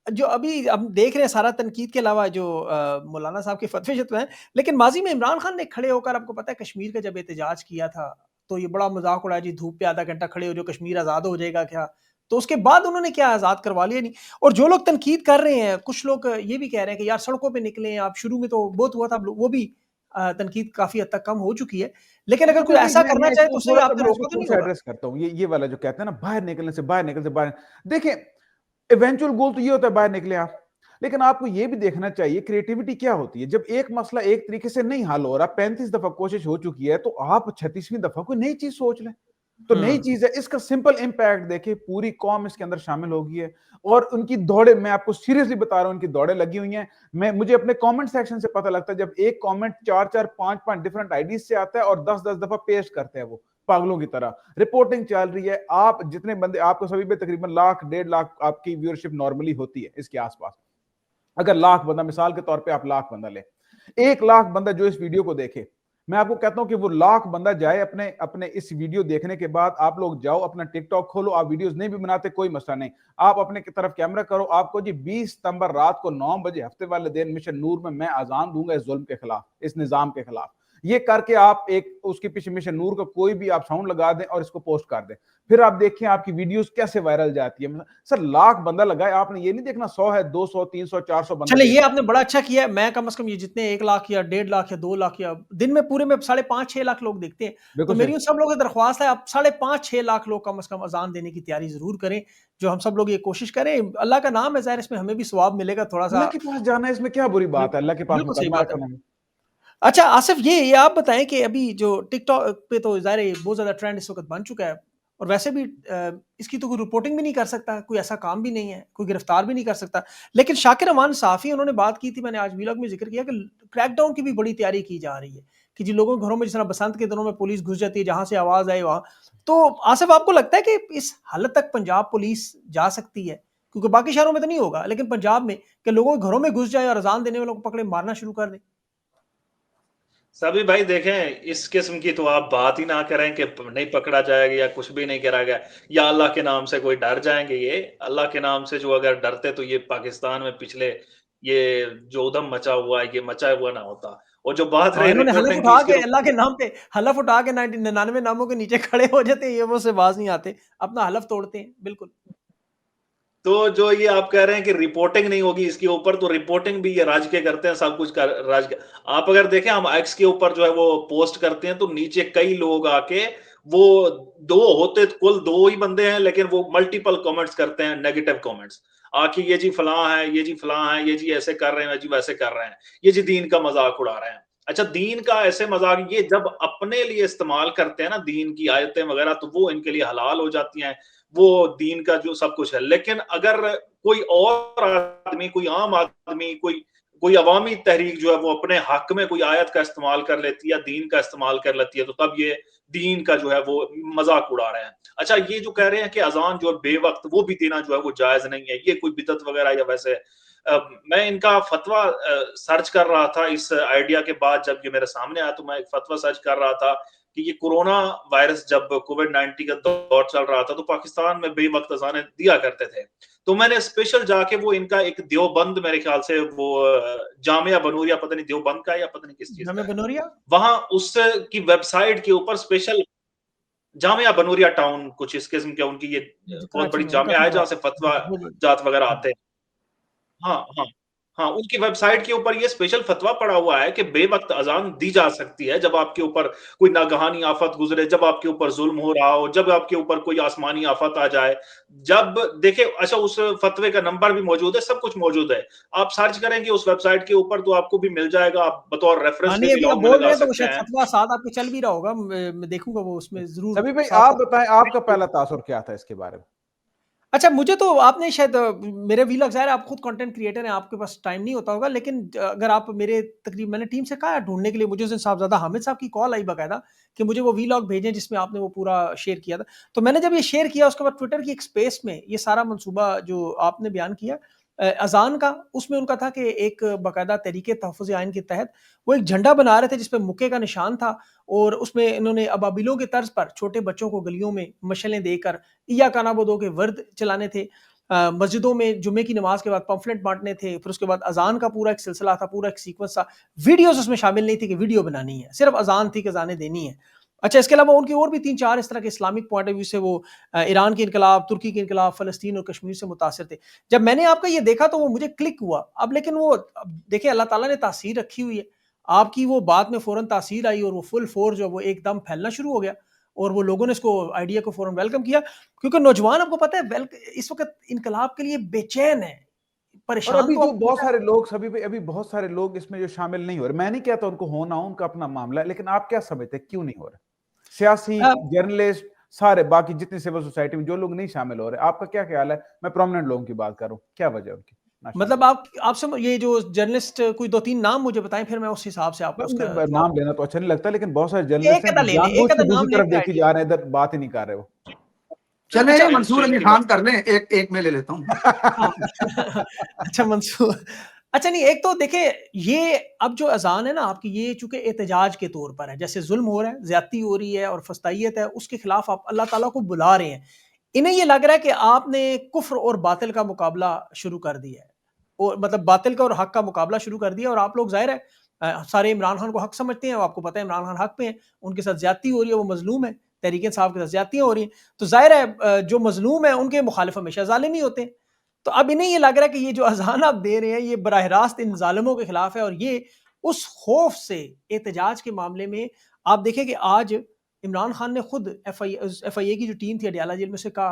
जो अभी हम देख रहे हैं सारा तनकीद के अलावा जो मौलाना साहब के फतवे शतवे हैं, लेकिन माजी में इमरान खान ने खड़े होकर आपको पता है कश्मीर का जब एहतजाज किया था तो ये बड़ा मजाक उड़ाया जी, धूप पे आधा घंटा खड़े हो जो कश्मीर आज़ाद हो जाएगा क्या। तो उसके बाद उन्होंने क्या आज़ाद करवा लिया नहीं। और जो लोग तनकीद कर रहे हैं, कुछ लोग ये भी कह रहे हैं कि यार सड़कों पे निकले आप, शुरू में तो बहुत हुआ था, वो भी तनकीद काफी हद तक कम हो चुकी है, लेकिन अगर कोई ऐसा करना चाहे तो सही, आपने रोका तो नहीं होगा। एड्रेस करता हूँ ये वाला जो कहते हैं ना बाहर निकलने से बाहर देखें, इवेंचुअल गोल तो ये होता है बाहर निकले आप, लेकिन आपको ये भी देखना चाहिए क्रिएटिविटी क्या होती है। जब एक मसला एक तरीके से नहीं हल हो रहा, 35 दफा कोशिश हो चुकी है, तो आप 36वीं दफा कोई नई चीज सोच लें। तो नई चीज है, इसका सिंपल इंपैक्ट देखिए, पूरी कौम इसके अंदर शामिल हो गई है और उनकी दौड़े, मैं आपको सीरियसली बता रहा हूं, उनकी दौड़े लगी हुई हैं। मुझे अपने कमेंट सेक्शन से पता लगता है, जब एक कमेंट 4-4, 5-5 डिफरेंट आईडीज से आता है और 10-10 दफा पेस्ट करते हैं वो पागलों की तरह। रिपोर्टिंग चल रही है, आप जितने बंदे, आपको सभी पे तकरीबन 1 लाख 1.5 लाख आपकी व्यूअरशिप नॉर्मली होती है इसके आसपास। अगर 1 लाख बंदा, मिसाल के तौर पे आप 1 लाख बंदा ले, 1 लाख बंदा जो इस वीडियो को देखे, मैं आपको कहता हूं कि वो 1 लाख बंदा जाए अपने इस वीडियो देखने के बाद, आप लोग जाओ अपना टिकटॉक खोलो, आप वीडियोस नहीं भी बनाते कोई मसला नहीं, आप अपने की तरफ कैमरा करो, आपको जी 20 सितंबर रात को 9 बजे हफ्ते वाले दिन मिशन नूर में मैं अजान दूंगा इस जुल्म के खिलाफ, इस निजाम के खिलाफ। ये करके आप एक उसके पीछे मिशन नूर का कोई भी आप साउंड लगा दें और इसको पोस्ट कर दें, फिर आप देखें आपकी वीडियोस कैसे वायरल जाती है। सर लाख बंदा लगाए, आपने ये नहीं देखना 100 है, 200, 300, 400 बंदा। चले ये आपने बड़ा अच्छा किया है। मैं कम से कम ये जितने 1 लाख या 1.5 लाख या 2 लाख या दिन में पूरे में 5.5-6 लाख लोग देखते हैं, तो मेरी उन सब लोगों से दरख्वास्त है आप 5.5-6 लाख लोग कम से कम अजान देने की तैयारी जरूर करें, जो हम सब लोग ये कोशिश करें। अल्लाह का नाम है, ज़ाहिर इसमें हमें भी सवाब मिलेगा थोड़ा सा। अल्लाह के पास जाना है, इसमें क्या बुरी बात है, अल्लाह के पास बिल्कुल सही मुकदमा बात है। है। अच्छा आसिफ, ये आप बताएं कि अभी जो टिकटॉक पे तो ज़ाहिर है बहुत ज़्यादा ट्रेंड इस वक्त बन चुका है, और वैसे भी इसकी तो कोई रिपोर्टिंग भी नहीं कर सकता, कोई ऐसा काम भी नहीं है, कोई गिरफ्तार भी नहीं कर सकता। लेकिन शाकिर अमान साफ़ी उन्होंने बात की थी, मैंने आज व्लॉग में जिक्र किया कि क्रैकडाउन की भी बड़ी तैयारी की जा रही है, कि जिन लोगों के घरों में जिस तरह बसंत के दिनों में पुलिस घुस जाती है, जहाँ से आवाज़ आए वहाँ। तो आसिफ आपको लगता है कि इस हालत तक पंजाब पुलिस जा सकती है? क्योंकि बाकी शहरों में तो नहीं होगा, लेकिन पंजाब में कि लोगों के घरों में घुस जाए और अजान देने वालों को पकड़े मारना शुरू कर दे। सभी भाई देखें, इस किस्म की तो आप बात ही ना करें कि नहीं पकड़ा जाएगा या कुछ भी नहीं करा गया, या अल्लाह के नाम से कोई डर जाएंगे। ये अल्लाह के नाम से जो अगर डरते तो ये पाकिस्तान में पिछले ये जो उधम मचा हुआ है, ये मचा हुआ ना होता। और जो बात हाँ, रही इन्होंने हलफ रिपोर्टिंग की, उठा इसकी के अल्लाह के नाम पे हलफ उठा के 99 नामों के नीचे खड़े हो जाते हैं, ये वो से बाज नहीं आते, अपना हलफ तोड़ते हैं। बिल्कुल। तो जो ये आप कह रहे हैं कि रिपोर्टिंग नहीं होगी इसके ऊपर, तो रिपोर्टिंग भी ये राज के करते हैं, सब कुछ कर राज के। आप अगर देखें, हम एक्स के ऊपर जो है वो पोस्ट करते हैं, तो नीचे कई लोग आके वो दो होते कुल 2 ही बंदे हैं, लेकिन वो मल्टीपल कमेंट्स करते हैं, नेगेटिव कमेंट्स आके, ये जी फलां है, ये जी फलां है, ये जी ऐसे कर रहे हैं, ये जी वैसे कर रहे हैं, ये जी दीन का मजाक उड़ा रहे हैं। अच्छा, दीन का ऐसे मजाक ये जब अपने लिए इस्तेमाल करते हैं ना, दीन की आयतें वगैरह, तो वो इनके लिए हलाल हो जाती हैं, वो दीन का जो सब कुछ है। लेकिन अगर कोई और आदमी, कोई आम आदमी, कोई अवामी तहरीक जो है वो अपने हक में कोई आयत का इस्तेमाल कर लेती है या दीन का इस्तेमाल कर लेती है, तो तब ये दीन का जो है वो मजाक उड़ा रहे हैं। अच्छा, ये जो कह रहे हैं कि अजान जो है बेवक्त वो भी देना जो है वो जायज नहीं है, ये कोई बिदअत वगैरह या वैसे। मैं इनका फतवा सर्च कर रहा था इस आइडिया के बाद, जब ये मेरे सामने आया तो मैं एक फतवा सर्च कर रहा था कि ये कोरोना वायरस जब कोविड-19 का दौर चल रहा था, तो पाकिस्तान में बेवक्त अज़ानें दिया करते थे। तो मैंने स्पेशल जाके वो इनका एक देवबंद, मेरे ख्याल से वो जामिया बनूरिया, पता नहीं देवबंद का है या पता नहीं किस चीज़ का जामिया है। बनूरिया? वहाँ उस की वेबसाइट के ऊपर स्पेशल जामिया बनूरिया टाउन, कुछ इस किस्म के उनकी ये बहुत कराची बड़ी में है, जामिया है, काफ़ी जहाँ बड़ा। से फतवा बहुत बड़ा। जात वगैरह हाँ। आते हैं। हाँ, हाँ। हाँ, उनकी वेबसाइट के ऊपर ये स्पेशल फतवा पड़ा हुआ है कि बेवक़्त अज़ान दी जा सकती है, जब आपके ऊपर कोई नागहानी आफ़त गुज़रे, जब आपके ऊपर ज़ुल्म हो रहा हो, जब आपके ऊपर कोई आसमानी आफ़त आ जाए। जब देखिए, अच्छा, उस फतवे का नंबर भी मौजूद है, सब कुछ मौजूद है। आप सर्च करेंगे उस वेबसाइट के ऊपर तो आपको भी मिल जाएगा, आप बतौर हाँ, रेफ़रेंस नहीं भी अभी आप बिलॉग में बोल रहे लगा हैं तो वो सकते शायद हैं। फतवा साथ आपके चल भी रहा होगा। मैं देखूँगा वो उसमें ज़रूर सभी भाई आप साथ-साथ। बताएं, आपका पहला तासुर क्या था इसके बारे में? अच्छा, मुझे तो आपने शायद मेरे व्लॉग, ज़ाहिर है आप खुद कंटेंट क्रिएटर हैं, आपके पास टाइम नहीं होता होगा, लेकिन अगर आप मेरे तकरीब मैंने टीम से कहा है ढूँढने के लिए, मुझे उस दिन साहबज़ादा हामिद साहब की कॉल आई बाकायदा कि मुझे वो व्लॉग भेजें जिसमें आपने वो पूरा शेयर किया था। तो मैंने जब ये शेयर किया उसके बाद ट्विटर की एक स्पेस में ये सारा मंसूबा जो आपने बयान किया अज़ान का, उसमें उनका था कि एक बाकायदा तहरीके तहफ़्फ़ुज़ आइन के तहत वो एक झंडा बना रहे थे जिस पे मुक्के का निशान था, और उसमें इन्होंने अबाबिलों के तर्ज पर छोटे बच्चों को गलियों में मशलें देकर इय्याका नाबुदू के वर्द चलाने थे। मस्जिदों में जुम्मे की नमाज के बाद पम्फलेट बाँटने थे, फिर उसके बाद अज़ान का पूरा एक सिलसिला था, पूरा एक सीक्वेंस था। वीडियोज़ उसमें शामिल नहीं थी कि वीडियो बनानी है, सिर्फ़ अज़ान थी कि अज़ानें देनी है। अच्छा, इसके अलावा उनकी और भी 3-4 इस तरह के इस्लामिक पॉइंट ऑफ व्यू से वो ईरान के इनकलाब, तुर्की के इनकलाब, फ़लस्तीन और कश्मीर से मुतासिर थे। जब मैंने आपका ये देखा तो वो मुझे क्लिक हुआ। अब लेकिन वो अब देखिए अल्लाह ताला ने तासीर रखी हुई है। आपकी वो बात में फ़ौरन तासीर आई और वो फुल फ़ोर्स जो है वो एकदम फैलना शुरू हो गया, और वो लोगों ने इसको आइडिया को फ़ौरन वेलकम किया, क्योंकि नौजवान आपको पता है इस वक़्त इनकलाब के लिए बेचैन है, और परेशान अभी तो जो आपको बहुत पता है। सारे लोग सभी पे अभी बहुत सारे लोग इसमें जो शामिल नहीं हो रहे, मैं नहीं कहता उनको होना हो, उनका अपना मामला है, लेकिन आप क्या समझते हैं क्यों नहीं हो रहे? सियासी, अ, जर्नलिस्ट, सारे बाकी जितनी सिविल सोसाइटी में जो लोग नहीं शामिल हो रहे, आपका क्या ख्याल है? मैं प्रोमिनेंट लोगों की बात कर रहा हूँ, क्या वजह है उनकी ना शामिल? मतलब आपसे ये जो जर्नलिस्ट कोई 2-3 नाम मुझे बताएँ, फिर मैं उस हिसाब से आपको उसका जवाब। नाम लेना तो अच्छा नहीं लगता, लेकिन बहुत सारे जर्नलिस्ट एक हैं आधा जो ले लें, जानबूझ एक के आधा दूसरी नाम तरफ लेके देखी आइए। जा रहे हैं, इधर बात ही नहीं कर रहे वो। चले अच्छा, मंसूर इंसिडेंट अली की खान बात कर लें, एक मैं ले लेता हूँ। हाँ। अच्छा मंसूर, अच्छा नहीं, एक तो देखिए ये अब जो अज़ान है ना आपकी, ये चूँकि एहतजाज के तौर पर है, जैसे ज़ुल्म हो रहा है, ज़्यादती हो रही है और फस्तायत है, उसके खिलाफ आप अल्लाह ताला को बुला रहे हैं। इन्हें ये लग रहा है कि आपने कुफ्र और बातिल का मुकाबला शुरू कर दिया है, और मतलब बातिल का और हक का मुकाबला शुरू कर दिया, और आप लोग ज़ाहिर है सारे इमरान खान को हक समझते हैं, आपको पता है इमरान खान हक पे हैं, उनके साथ ज्यादती हो रही है, वो मजलूम है, तहरीक इंसाफ के साथ ज्यादतियां हो रही हैं, तो जाहिर है जो मजलूम है उनके मुखालिफ हमेशा जालिम ही होते हैं। तो अब इन्हें ये लग रहा है कि ये जो अजान आप दे रहे हैं ये बराह रास्त इन जालिमों के खिलाफ है, और ये उस खौफ से एहतजाज के मामले में आप देखें कि आज इमरान खान ने खुद FIA की जो टीम थी अडियाला जेल में से कहा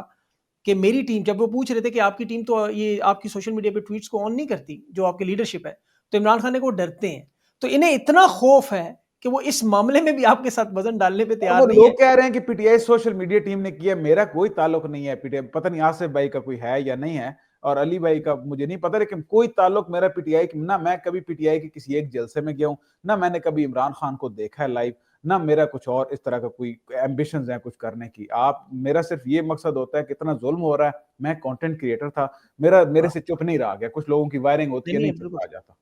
कि मेरी टीम, जब वो पूछ रहे थे कि आपकी टीम तो ये आपकी सोशल मीडिया पे ट्वीट्स को ऑन नहीं करती जो आपकी लीडरशिप है, तो इमरान खान ने को डरते हैं, तो इन्हें इतना खौफ है कि वो इस मामले में भी आपके साथ वजन डालने पे वो तैयार नहीं है। लोग कह रहे हैं कि पीटीआई सोशल मीडिया टीम ने किया, मेरा कोई ताल्लुक नहीं है पीटीआई, पता नहीं आसिफ भाई का कोई है या नहीं है, और अली भाई का मुझे नहीं पता, लेकिन कोई ताल्लुक मेरा पीटीआई की, ना मैं कभी पीटीआई के किसी एक जलसे में गया हूं, ना मैंने कभी इमरान खान को देखा है लाइव, ना मेरा कुछ और इस तरह का कोई एम्बिशंस है कुछ करने की। आप, मेरा सिर्फ ये मकसद होता है कि इतना जुल्म हो रहा है, मैं कंटेंट क्रिएटर था, मेरे से चुप नहीं रहा गया, कुछ लोगों की वायरिंग होती है, नहीं चुप आ जाता।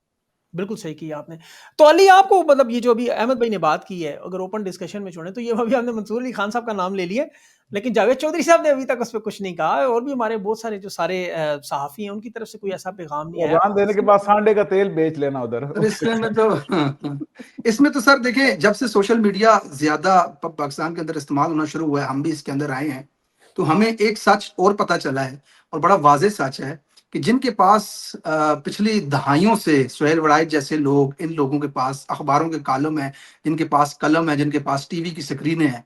बिल्कुल सही किया आपने। तो अली, आपको मतलब ये जो अभी अहमद भाई ने बात की है, अगर ओपन डिस्कशन में छोड़ें तो ये अभी हमने मंसूर अली खान साहब का नाम ले लिया, लेकिन जावेद चौधरी साहब ने अभी तक उस पर कुछ नहीं कहा, और भी हमारे बहुत सारे जो सारे सहाफ़ी हैं उनकी तरफ से कोई ऐसा पैगाम नहीं आया। अजान देने के बाद सांडे का तेल बेच लेना उधर। इसमें तो सर देखें, जब से सोशल मीडिया ज्यादा पाकिस्तान के अंदर इस्तेमाल होना शुरू हुआ है, हम भी इसके अंदर आए हैं, तो हमें एक सच और पता चला है, और बड़ा वाज़ेह सच है कि जिनके पास पिछली दहाइयों से सुहेल वड़ाइच जैसे लोग, इन लोगों के पास अखबारों के कॉलम है, जिनके पास कलम है, जिनके पास टीवी की स्क्रीनें हैं,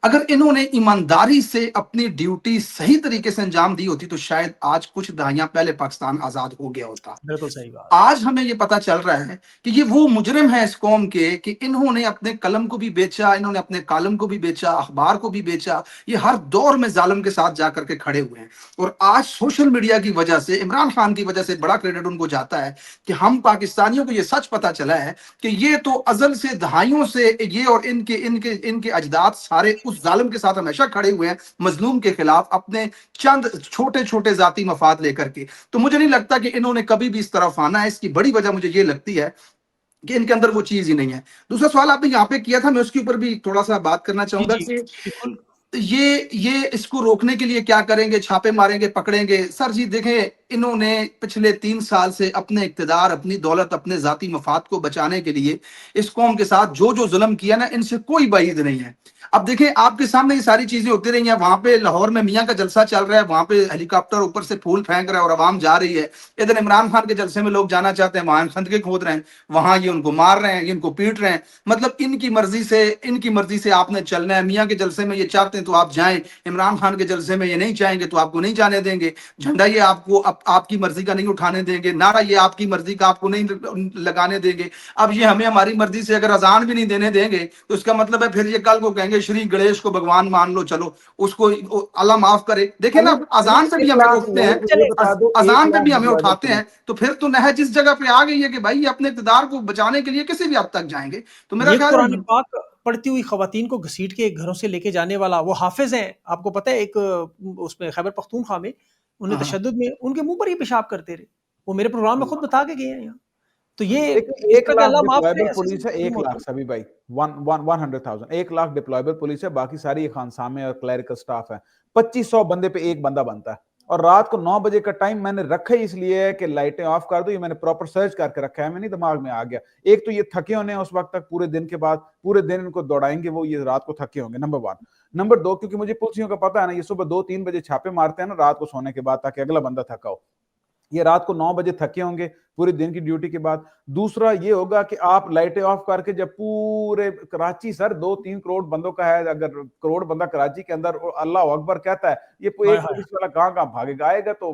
अगर इन्होंने ईमानदारी से अपनी ड्यूटी सही तरीके से अंजाम दी होती तो शायद आज कुछ दहाइयां पहले पाकिस्तान आजाद हो गया होता। बिल्कुल सही बात। आज हमें ये पता चल रहा है कि ये वो मुजरिम है इस कौम के कि इन्होंने अपने कलम को भी बेचा, इन्होंने अपने कालम को भी बेचा, अखबार को भी बेचा, ये हर दौर में जालिम के साथ जाकर के खड़े हुए हैं। और आज सोशल मीडिया की वजह से, इमरान खान की वजह से बड़ा क्रेडिट उनको जाता है कि हम पाकिस्तानियों को ये सच पता चला है कि ये तो अजल से दहाइयों से ये और इनके इनके इनके अजदाद सारे उस जालिम के साथ हमेशा खड़े हुए हैं, मजलूम के खिलाफ अपने चंद छोटे छोटे जाती मफाद लेकर के। तो मुझे नहीं लगता कि इन्होंने कभी भी इस तरफ आना है। इसकी बड़ी वजह मुझे ये लगती है कि इनके अंदर वो चीज ही नहीं है। दूसरा सवाल आपने यहाँ पे किया था, मैं उसके ऊपर भी थोड़ा सा बात करना चाहूंगा कि ये इसको रोकने के लिए क्या करेंगे, छापे मारेंगे, पकड़ेंगे? सर जी देखें, इन्होंने पिछले 3 साल से अपने इक्तदार, अपनी दौलत, अपने जाती मफाद को बचाने के लिए इस कौम के साथ जो जो जुल्म किया ना, इनसे कोई बाइद नहीं है। अब देखें, आपके सामने ये सारी चीजें होती रही हैं। वहां पे लाहौर में मियाँ का जलसा चल रहा है, वहां पे हेलीकॉप्टर ऊपर से फूल फेंक रहा है और आवाम जा रही है। इधर इमरान खान के जलसे में लोग जाना चाहते हैं, वहां खंदके खोद रहे हैं, वहां ये उनको मार रहे हैं, ये इनको पीट रहे हैं। मतलब इनकी मर्जी से आपने चलना है। मियाँ के जलसे में ये चाहते हैं तो आप जाएं, इमरान खान के जलसे में ये नहीं चाहेंगे तो आपको नहीं जाने देंगे। झंडा ये आपको आपकी मर्जी का नहीं उठाने देंगे, नारा ये आपकी मर्जी का आपको नहीं लगाने देंगे। अब ये हमें हमारी मर्जी से अगर अजान भी नहीं देने देंगे तो इसका मतलब है फिर ये कल को कहेंगे श्री गणेश को भगवान मान लो, चलो उसको अल्लाह माफ करे। देखे ना, अजान पे भी हमें रोकते हैं, अजान पे भी हमें उठाते हैं, तो फिर तो नहज जिस जगह पे आ गई है कि भाई अपने इक़्तिदार को बचाने के लिए किसी भी हद तक जाएंगे। तो मेरा ख्याल कुरान पाक पढ़ती हुई खवातीन को घसीट के घरों से लेके जाने वाला वो हाफिज हैं, आपको पता है, एक उसमें खैबर पख्तूनख्वा में उन्हें तशद्दुद में उनके मुंह पर ही पेशाब करते रहे, वो मेरे प्रोग्राम में खुद बता के गए हैं यहाँ। तो ये 1 लाख डिप्लॉयबल पुलिस है, 1 लाख सभी भाई 100,000, 1 लाख डिप्लॉयबल पुलिस है, बाकी सारी खानसामे और क्लरिकल स्टाफ है। 2500 बंदे पे एक बंदा बनता है, और रात को 9 बजे का टाइम मैंने रखा ही इसलिए है कि लाइटें ऑफ कर दो। ये मैंने प्रॉपर सर्च करके रखा है, मैंने दिमाग में आ गया। एक तो ये थके होने उस वक्त तक, पूरे दिन के बाद पूरे दिन इनको दौड़ाएंगे वो, ये रात को थके होंगे, नंबर 1। नंबर 2, क्योंकि मुझे पुलिसियों का पता है ना, ये सुबह 2-3 बजे छापे मारते हैं ना रात को सोने के बाद, ताकि अगला बंदा थका हो। ये रात को 9 बजे थके होंगे पूरे दिन की ड्यूटी के बाद। दूसरा ये होगा कि आप लाइटें ऑफ करके, जब पूरे कराची सर 2-3 करोड़ बंदों का है, अगर करोड़ बंदा कराची के अंदर अल्लाह अकबर कहता है, ये एक पुलिस वाला कहाँ भागेगा, आएगा तो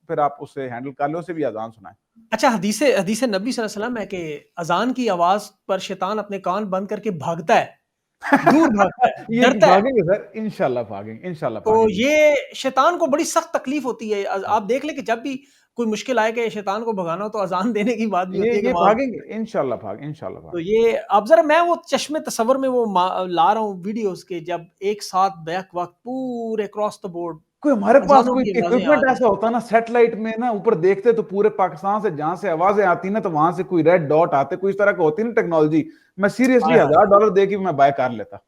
फिर आप उससे हैंडल कर लो, उसे भी अजान सुनाए। अच्छा, हदीस नबी सल्लल्लाहु अलैहि वसल्लम है कि अजान की आवाज पर शैतान अपने कान बंद करके भागता है, दूर भागता है, डरता है। भागेंगे सर, इंशाल्लाह भागेंगे, इंशाल्लाह तो भागेंगे। ये शैतान को बड़ी सख्त तकलीफ होती है। आप देख ले कि जब भी कोई मुश्किल आए कि शैतान को भगाना हो तो अजान देने की बात भी होती है कि भागेंगे, इंशाल्लाह भागेंगे। तो ये अब जरा मैं वो चश्मे तस्वर में वो ला रहा हूँ वीडियोस के, जब एक साथ बैक वक्त पूरे क्रॉस द बोर्ड कोई हमारे पास कोई इक्विपमेंट ऐसा होता ना, सैटेलाइट में ना ऊपर देखते तो पूरे पाकिस्तान से जहां से आवाजें आती ना, तो वहां से कोई रेड डॉट आते, कोई इस तरह का होती ना टेक्नोलॉजी, मैं सीरियसली $1000 दे के मैं बाय कर लेता।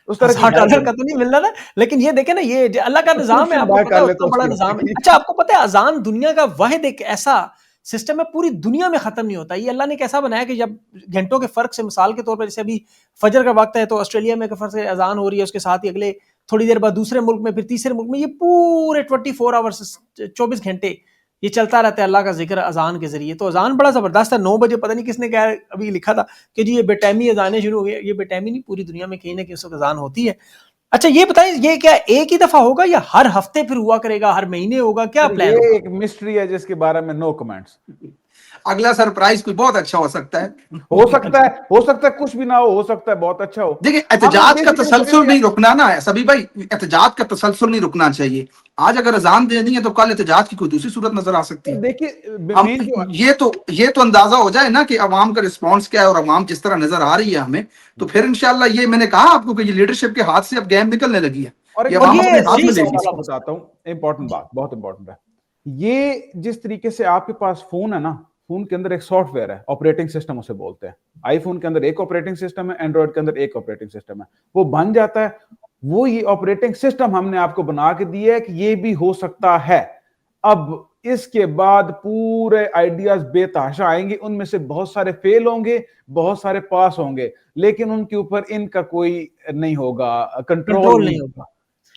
उस तरह $1000 का तो नहीं मिलना था, लेकिन ये देखे ना, ये अल्लाह का निजाम है, आपको पता है, उसका बड़ा निजाम है। अच्छा, आपको पता है अजान दुनिया का वाहिद एक ऐसा सिस्टम है, पूरी दुनिया में खत्म नहीं होता। ये अल्लाह ने कैसा बनाया कि जब घंटों के फर्क से, मिसाल के तौर पर जैसे अभी फजर का वक्त है तो ऑस्ट्रेलिया में फर्क से अजान हो रही है, उसके साथ ही अगले थोड़ी देर बाद दूसरे मुल्क में, फिर तीसरे मुल्क में, ये पूरे 24 आवर्स 24 घंटे ये चलता रहता है अल्लाह का जिक्र अजान के जरिए। तो अजान बड़ा जबरदस्त है। 9 बजे पता नहीं किसने क्या अभी लिखा था कि जी ये बेटैमी अजानें शुरू हो गई। ये बेटैमी नहीं, पूरी दुनिया में कहीं ना कहीं उस वक्त अजान होती है। अच्छा ये बताएं, ये क्या एक ही दफा होगा या हर हफ्ते फिर हुआ करेगा, हर महीने होगा, क्या प्लान ये होगा? एक मिस्ट्री है जिसके बारे में नो कमेंट्स। अगला सरप्राइज कोई बहुत अच्छा हो सकता है। हो सकता है कुछ भी ना हो सकता है बहुत अच्छा हो। देखिए, हम एहतजाज ये का देखिए तसलसल नहीं रुकना ना है सभी भाई, एहतजाज का तसलसल नहीं रुकना चाहिए। आज अगर अजान दे दी है तो कल एहतजाज की कोई दूसरी सूरत नजर आ सकती है। देखिए हम मेन जो ये तो अंदाजा हो जाए ना कि अवाम का रिस्पॉन्स क्या है और अवाम जिस तरह नजर आ रही है हमें, तो फिर इंशाल्लाह ये मैंने कहा आपको कि ये लीडरशिप के हाथ से अब गेम निकलने लगी है, और ये एक अवाम ये अपने हाथ यही में ले सही रही है। आपको बताता हूँ, इंपॉर्टेंट बात, बहुत इंपॉर्टेंट है। ये जिस तरीके से आपके पास फोन है ना, फोन के अंदर एक सॉफ्टवेयर है, ऑपरेटिंग सिस्टम उसे बोलते हैं। आईफोन के अंदर एक ऑपरेटिंग सिस्टम है, एंड्रॉइड के अंदर एक ऑपरेटिंग सिस्टम है। वो बन जाता है, वो ये ऑपरेटिंग सिस्टम हमने आपको बना के दिया है कि ये भी हो सकता है। अब इसके बाद पूरे आइडियाज बेतहाशा आएंगे, उनमें से बहुत सारे फेल होंगे, बहुत सारे पास होंगे, लेकिन उनके ऊपर इनका कोई नहीं होगा, कंट्रोल कंट्रोल नहीं नहीं होगा। होगा।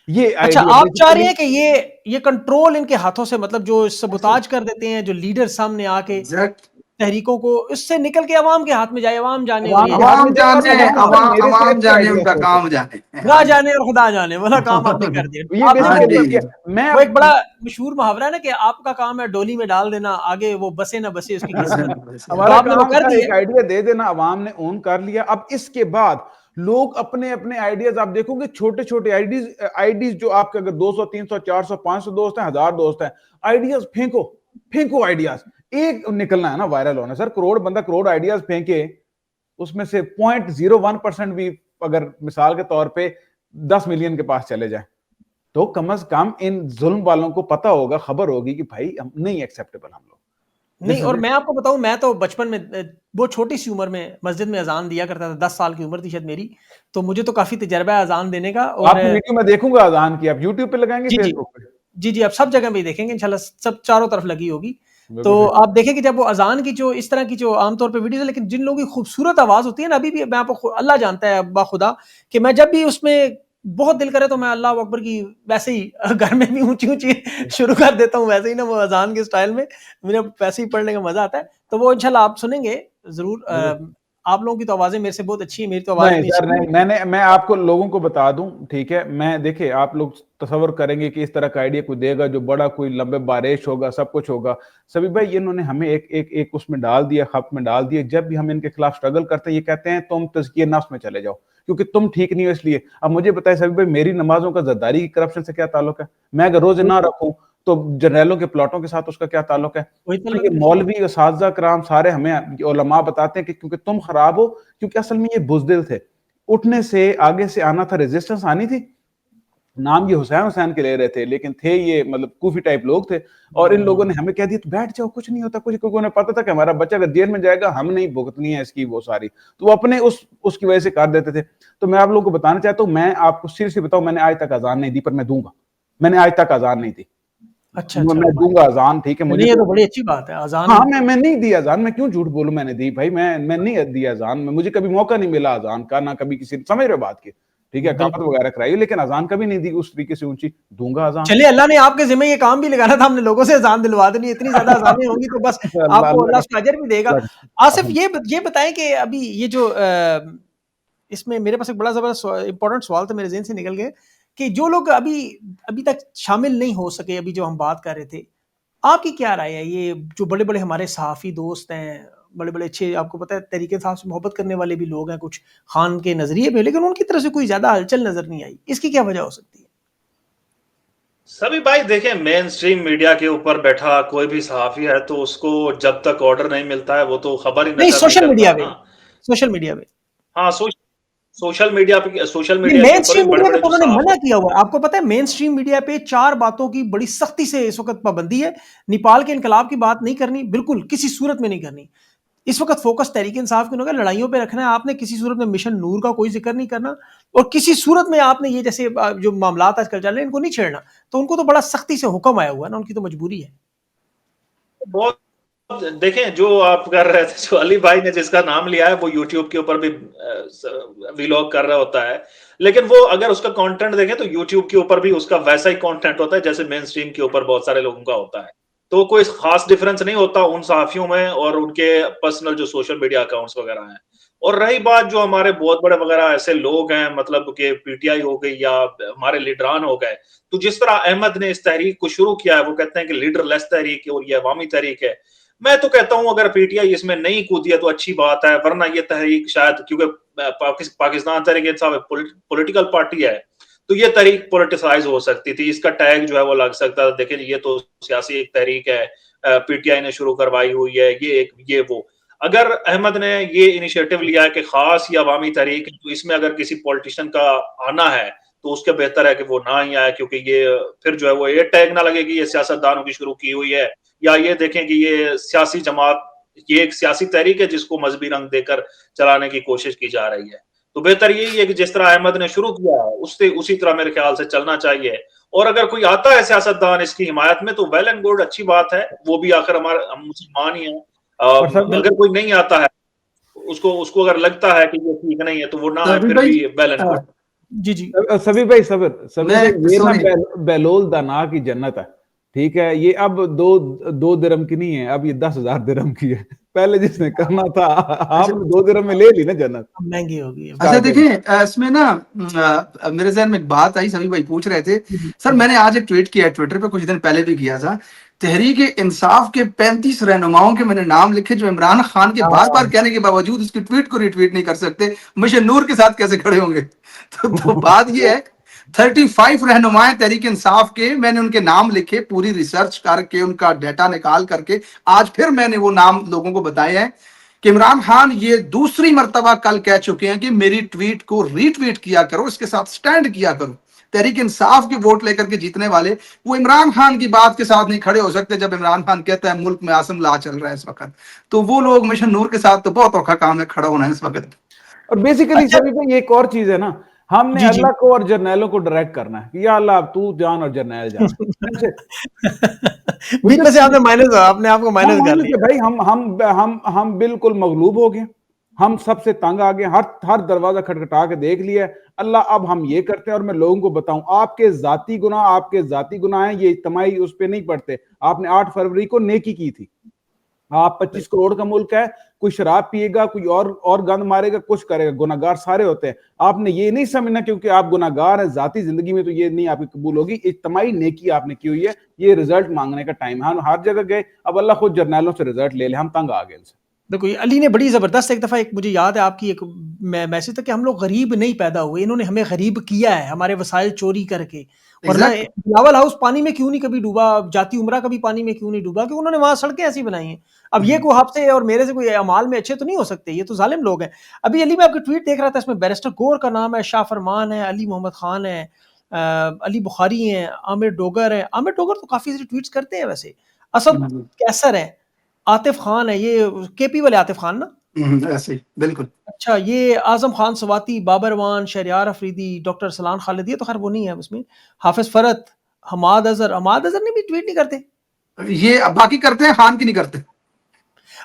ये अच्छा आइडिया आप चाह रहे बेसिकली हैं कि ये कंट्रोल इनके हाथों से, मतलब जो सबुताज कर देते हैं, जो लीडर सामने आके एग्जैक्ट, तहरीकों को, इससे निकल के अवाम के हाथ में जाए, अवाम जाने और अवाम ये के हाथ में अवाम जाए। और जाने, मैं बताऊं सर, मेरे से अवाम अच्छे जाने, आइडिया उनका सोचो, काम जाने। खुदा जाने और खुदा जाने वाला काम आपने कर दिया। ये आपने हाँ बेसिकली वो जी, देखिए मैं वो एक बड़ा मशहूर मुहावरा है ना कि आपका काम है डोली में डाल देना, आगे वो बसे ना बसे उसकी किस्मत। तो हमारा आपने वो काम कर था दिया एक आइडिया दे देना, अवाम ने ओन कर लिया। अब इसके बाद लोग अपने अपने आइडियाज, आप देखोगे छोटे छोटे आईडीज जो आपके अगर 200 300 400 500 दोस्त हैं, 1000 दोस्त हैं, आइडियाज फेंको, फेंको आइडियाज। एक निकलना है ना वायरल होना। सर करोड़ बंदा करोड़ आइडियाज फेंके, उसमें से 0.01% भी अगर मिसाल के तौर पे 10 मिलियन के पास चले जाए, तो कम से कम इन जुल्म वालों को पता होगा, खबर होगी कि भाई हम नहीं एक्सेप्टेबल हम लोग। नहीं। और मैं आपको बताऊं, मैं तो बचपन में वो छोटी सी उम्र में मस्जिद में अजान दिया करता था, 10 साल की उम्र थी शायद मेरी, तो मुझे तो काफी तजर्बा है अजान देने का। और आपकी वीडियो में देखूंगा अजान की, आप यूट्यूब पे लगाएंगे, जी जी फेसबुक पे? जी जी, आप सब जगह पे देखेंगे इंशाल्लाह, सब चारों तरफ लगी होगी। तो बिल्कुल ठीक। आप देखें कि जब वो अजान की जो इस तरह की जो आमतौर पे वीडियो है, लेकिन जिन लोगों की खूबसूरत आवाज होती है ना, अभी भी मैं आपको, अल्लाह जानता है बाखुदा, कि मैं जब भी उसमें बहुत दिल करे तो मैं अल्लाह अकबर की वैसे ही घर में भी ऊंची ऊंची शुरू कर देता हूँ, वैसे ही ना वो अजान के स्टाइल में मुझे वैसे ही पढ़ने का मजा आता है। तो वो इंशाल्लाह आप सुनेंगे जरूर। आप लोगों की तो आवाजें मेरे से बहुत अच्छी है, मेरी तो आवाज नहीं इतनी सर अच्छी नहीं, मैं आपको लोगों को बता दूं, ठीक है। मैं देखिए, आप लोग तसव्वुर करेंगे कि इस तरह का आइडिया कोई देगा जो बड़ा कोई लंबे बारिश होगा, सब कुछ होगा। सभी भाई ये इन्होंने हमें एक उसमें डाल दिया, खप में डाल दिया। जब भी हम इनके खिलाफ स्ट्रगल करते हैं, ये कहते हैं तुम तज़किये नफ्स में चले जाओ क्योंकि तुम ठीक नहीं हो इसलिए। अब मुझे बताए सभी भाई, मेरी नमाजों का जरदारी की करप्शन से क्या ताल्लुक है? मैं अगर रोजे ना रखूं तो जर्नैलों के प्लॉटों के साथ उसका क्या ताल्लुक है? वही तो ये तो मौलवी उस्ताज़ कराम सारे हमें उलमा बताते हैं कि क्योंकि तुम खराब हो, क्योंकि असल में ये बुज़दिल थे। उठने से आगे से आना था, रेजिस्टेंस आनी थी। नाम ये हुसैन हुसैन के ले रहे थे, लेकिन थे ये मतलब कूफी टाइप लोग थे। और इन लोगों ने हमें कह दिया तो बैठ जाओ, कुछ नहीं होता कुछ, क्योंकि उन्हें पता था कि हमारा बच्चा अगर जेल में जाएगा हम नहीं भुगतनी है इसकी वो सारी, तो वो अपने उसकी वजह से कर देते थे। तो मैं आप लोगों को बताना चाहता हूँ, मैं आपको सीरियसली बताऊं, मैंने आज तक अजान नहीं दी, पर मैं दूंगा। मैंने आज तक अजान नहीं दी, अच्छा अच्छा। मैं दूंगा अजान, ठीक है। मुझे नहीं ये तो बड़ी अच्छी बात है अजान। हाँ, मैं नहीं दी अजान, मैं क्यों झूठ बोलूं, मैंने दी भाई, मैं नहीं दी अजान में, मुझे कभी मौका नहीं मिला अजान का, ना कभी किसी, समझ रहे हो बात की, ठीक है। कामत बिल्कुल। वगैरह कराई, लेकिन अजान कभी नहीं दी उस तरीके से ऊंची। दूंगा अजान। चलिए, अल्लाह ने आपके जिम्मे ये काम भी लगाना था, हमने लोगों से अजान दिलवा देनी, इतनी ज्यादा अजानें होंगी तो बस अल्लाह आपको अल्लाह अल्लाह उसका अजर भी देगा। का आसिफ ये बताएं कि अभी ये जो इसमें मेरे पास एक बड़ा जबरदस्त इंपॉर्टेंट सवाल था, मेरे ज़हन से निकल गए, कि जो लोग अभी तक शामिल नहीं हो सके, अभी जो हम बात कर रहे थे, आपकी क्या राय है? ये जो बड़े बड़े हमारे सहाफ़ी दोस्त हैं, बड़े बड़े अच्छे, आपको पता है तरीके साहब से मोहब्बत करने वाले भी लोग हैं कुछ खान के नजरिए में, लेकिन उनकी तरफ से कोई ज्यादा हलचल नजर नहीं आई, इसकी क्या वजह हो सकती है? सभी भाई देखें, मेन स्ट्रीम मीडिया के ऊपर बैठा कोई भी सहाफी है तो उसको जब तक ऑर्डर नहीं मिलता है वो तो खबर ही नहीं, नशर नहीं सोशल करता मीडिया है पे, ना। सोशल मीडिया पे। हाँ, सोशल नहीं, मीडिया के मेन ऊपर भी स्ट्रीम बड़े मीडिया पे बड़े तो जो उन्होंने सहाफी। मना किया हुआ है। आपको पता है मेन स्ट्रीम मीडिया पे 4 बातों की बड़ी सख्ती से इस वक्त पाबंदी है। नेपाल के इनकलाब की बात नहीं करनी, बिल्कुल किसी सूरत में नहीं करनी। इस वक्त फोकस तहरीक इंसाफ की होगा, लड़ाइयों पे रखना है आपने, किसी सूरत में मिशन नूर का कोई जिक्र नहीं करना, और किसी सूरत में आपने ये जैसे जो मामला आजकल चल रहे हैं इनको नहीं छेड़ना। तो उनको तो बड़ा सख्ती से हुक्म आया हुआ है ना, उनकी तो मजबूरी है। बहुत देखें जो आप कर रहे थे, जो अली भाई ने जिसका नाम लिया है वो यूट्यूब के ऊपर भी व्लॉग कर रहा होता है, लेकिन वो अगर उसका कंटेंट देखें तो यूट्यूब के ऊपर भी उसका वैसा ही कंटेंट होता है जैसे मेन स्ट्रीम के ऊपर बहुत सारे लोगों का होता है। तो कोई खास डिफरेंस नहीं होता उन सहाफियों में और उनके पर्सनल जो सोशल मीडिया अकाउंट्स वगैरह हैं। और रही बात जो हमारे बहुत बड़े वगैरह ऐसे लोग हैं, मतलब कि पीटीआई हो गई या हमारे लीडरान हो गए, तो जिस तरह अहमद ने इस तहरीक को शुरू किया है, वो कहते हैं कि लीडर लेस तहरीक है और ये अवामी तहरीक है। मैं तो कहता हूं अगर पीटीआई इसमें नहीं कूदी है तो अच्छी बात है, वरना ये तहरीक शायद, क्योंकि पाकिस्तान तहरीक इंसाफ पॉलिटिकल पार्टी है, तो ये तहरीक पोलिटिसाइज हो सकती थी, इसका टैग जो है वो लग सकता था, देखिए ये तो सियासी एक तहरीक है, पीटीआई ने शुरू करवाई हुई है, ये वो। अगर अहमद ने ये इनिशिएटिव लिया है कि खास या अवामी तहरीक, तो इसमें अगर किसी पॉलिटिशियन का आना है तो उसके बेहतर है कि वो ना ही आए, क्योंकि ये फिर जो है वो ये टैग ना लगे कि ये सियासतदानों की शुरू की हुई है, या ये देखें कि ये सियासी जमात, ये एक सियासी तहरीक है जिसको मजहबी रंग देकर चलाने की कोशिश की जा रही है। तो बेहतर यही है कि जिस तरह अहमद ने शुरू किया है उससे उसी तरह मेरे ख्याल से चलना चाहिए। और अगर कोई आता है सियासतदान इसकी हिमायत में तो वेल एंड गुड, अच्छी बात है, वो भी आखिर हम मुसलमान ही हैं। और सब अगर कोई नहीं आता है, उसको उसको अगर लगता है कि ये ठीक नहीं है तो वो ना आए, फिर भी वेल एंड गुड। जी जी सभी भाई सभी भाई, ये ना सॉरी बेलोल दाना की जन्नत है, ठीक है। ये अब दो दिरहम की नहीं है, अब ये 10,000 दिरहम की है। पहले जिसने करना था, आपने 2 दिरहम में ले ली ना जन्नत। अब महंगी होगी अब। अच्छा देखिए, इसमें ना मेरे जहन में एक बात आई, सभी भाई पूछ रहे थे। सर मैंने आज एक ट्वीट किया है ट्विटर पे, कुछ दिन पहले भी किया था। तहरीक इंसाफ के 35 रहनुमाओं के मैंने नाम लिखे जो इमरान खान के बार बार कहने के बावजूद उसकी ट्वीट को रिट्वीट नहीं कर सकते, मिशन नूर के साथ कैसे खड़े होंगे। तो बात ये है, 35 रहनुमाएं तहरीक इंसाफ के, मैंने उनके नाम लिखे, पूरी रिसर्च करके उनका डाटा निकाल करके आज फिर मैंने वो नाम लोगों को बताए हैं कि इमरान खान ये दूसरी मर्तबा कल कह चुके हैं कि मेरी ट्वीट को रीट्वीट किया करो, इसके साथ स्टैंड किया करो। तहरीक इंसाफ की वोट लेकर के जीतने वाले वो इमरान खान की बात के साथ नहीं खड़े हो सकते। जब इमरान खान कहता है मुल्क में आसम ला चल रहा है इस वक्त, तो वो लोग मिशन नूर के साथ तो बहुत औखा काम है खड़ा होना है इस वक्त। और बेसिकली अच्छा, सभी भाई एक और चीज है ना, हमने जी जी अल्लाह को और जर्नैलों को डायरेक्ट करना है कि या अल्लाह अब तू जान और जर्नैल जान। बीच में से आपने माइनस, आपने आपको माइनस कर माइनस है लिया। भाई, हम बिल्कुल मगलूब हो गए, हम सबसे तंग आ गए, हर दरवाजा खटखटा के देख लिया है। अल्लाह अब हम ये करते हैं। और मैं लोगों को बताऊं, आपके जाती गुनाह हैं, ये इज्तिमाई उस पे नहीं पड़ते। आपने 8 फरवरी को नेकी की थी, आप 25 करोड़ का मुल्क है, कोई शराब पिएगा, कोई और गंद मारेगा, कुछ करेगा, गुनाहगार सारे होते हैं। आपने ये नहीं समझना क्योंकि आप गुनाहगार हैं जाती जिंदगी में तो ये नहीं आपकी कबूल होगी। इज्तिमाई नेकी आपने की हुई है, ये रिजल्ट मांगने का टाइम है। हम हर जगह गए, अब अल्लाह खुद जर्नैलों से रिजल्ट ले ले, हम तंग आ गए इनसे। देखो ये अली ने बड़ी ज़बरदस्त, एक दफ़ा एक मुझे याद है आपकी एक मैसेज था कि हम लोग गरीब नहीं पैदा हुए, इन्होंने हमें गरीब किया है हमारे वसाइल चोरी करके। वरना बिलावल हाउस पानी में क्यों नहीं कभी डूबा, जाती उमरा कभी पानी में क्यों नहीं डूबा, कि उन्होंने वहां सड़कें ऐसी बनाई हैं। अब ये कोई आपसे और मेरे से कोई अमाल में अच्छे तो नहीं हो सकते, ये तो जालिम लोग हैं। अभी अली मैं आपकी ट्वीट देख रहा था, इसमें बैरिस्टर गौर का नाम है, शाह फरमान है, अली मोहम्मद खान है, अली बुखारी हैं, आमिर डोगर है। आमिर डोगर तो काफ़ी सारी ट्वीट्स करते हैं वैसे। असद कैसर है, आतिफ खान है, ये केपी वाले आतिफ खान ना। ऐसे ही बिल्कुल। अच्छा, ये आजम खान सवाती, बाबरवान, शहरियार अफरीदी, डॉक्टर सलान खालिद, ये तो खैर वो नहीं है उसमें। हाफिज फरत, हमाद अजहर ने भी ट्वीट नहीं करते। ये बाकी करते हैं, खान की नहीं करते।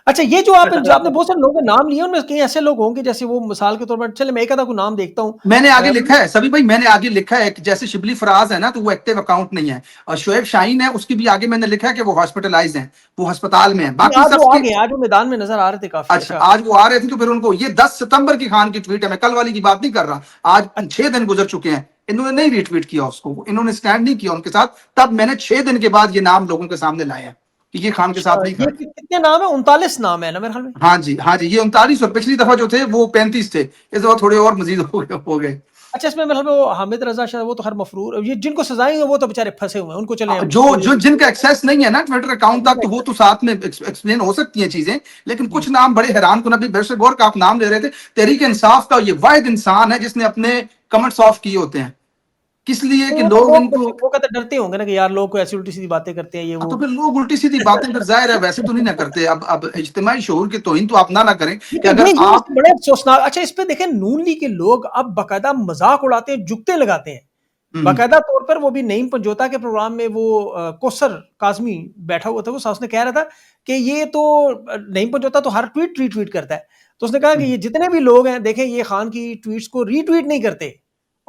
अच्छा, ये जो आपने बहुत सारे लोगों के नाम लिए, उनमें कई ऐसे लोग होंगे जैसे वो मिसाल के तौर पर, चले मैं एक आधा को नाम देखता हूँ। मैंने आगे लिखा है सभी भाई, मैंने आगे लिखा है कि जैसे शिबली फराज है ना, तो वो एक्टिव अकाउंट नहीं है, और शोएब शाहीन है, उसकी भी आगे मैंने लिखा है कि वो हॉस्पिटलाइज हैं, वो अस्पताल में है। बाकी आज वो आ सबके गए, आज वो मैदान में नजर आ रहे थे काफी। अच्छा, आज वो आ रहे थे, तो फिर उनको ये 10 सितंबर की खान की ट्वीट है, मैं कल वाली की बात नहीं कर रहा। आज 6 दिन गुजर चुके हैं, इन्होंने नहीं रीट्वीट किया उसको, इन्होंने स्टैंड नहीं किया उनके साथ। तब मैंने 6 दिन के बाद ये नाम लोगों के सामने लाया कि ये खान के साथ नहीं ये कर। कितने नाम है? 39 नाम है ना मेरे ख्याल में। हाँ जी, हाँ जी, ये 39, और पिछली दफा जो थे वो 35 थे, इस दफा थोड़े और मजीद हो गए। अच्छा, इसमें मेरे ख्याल में वो हामिद रजा शाह, वो तो हर मफरूर, ये जिनको सजाएं हैं वो तो बेचारे फंसे हुए हैं, उनको चले जो जिनका एक्सेस नहीं है ना ट्विटर अकाउंट तक, तो वो तो साथ में एक्सप्लेन हो सकती हैं चीजें। लेकिन कुछ नाम बड़े हैरान कुन, अभी बैरिस्टर गौर का आप नाम ले रहे थे, तहरीक इंसाफ का ये वाहिद इंसान है जिसने अपने कमेंट्स ऑफ किए होते हैं। किस लिए कि लोग इनको, वो कहते डरते होंगे ना कि यार लोग को ऐसी उल्टी सीधी बातें करते हैं ये वो। तो फिर लोग उल्टी सीधी बातें, फिर जाहिर है वैसे तो नहीं ना करते। अब इज्तिमाई शऊर की तौहीन तो आप ना करें कि अगर आप बड़े अफसोसनाक। अच्छा, इस पे देखें, नून लीग के लोग अब बाकायदा मजाक उड़ाते हैं, जुगते लगाते हैं बाकायदा तौर पर वो भी नईम पंजोता के प्रोग्राम में वो कौसर काजमी बैठा हुआ था, वो उसने कह रहा था कि ये तो नईम पंजोता तो हर ट्वीट रीट्वीट करता है, तो उसने कहा कि ये जितने भी लोग हैं देखें ये खान की ट्वीट्स को रीट्वीट नहीं करते।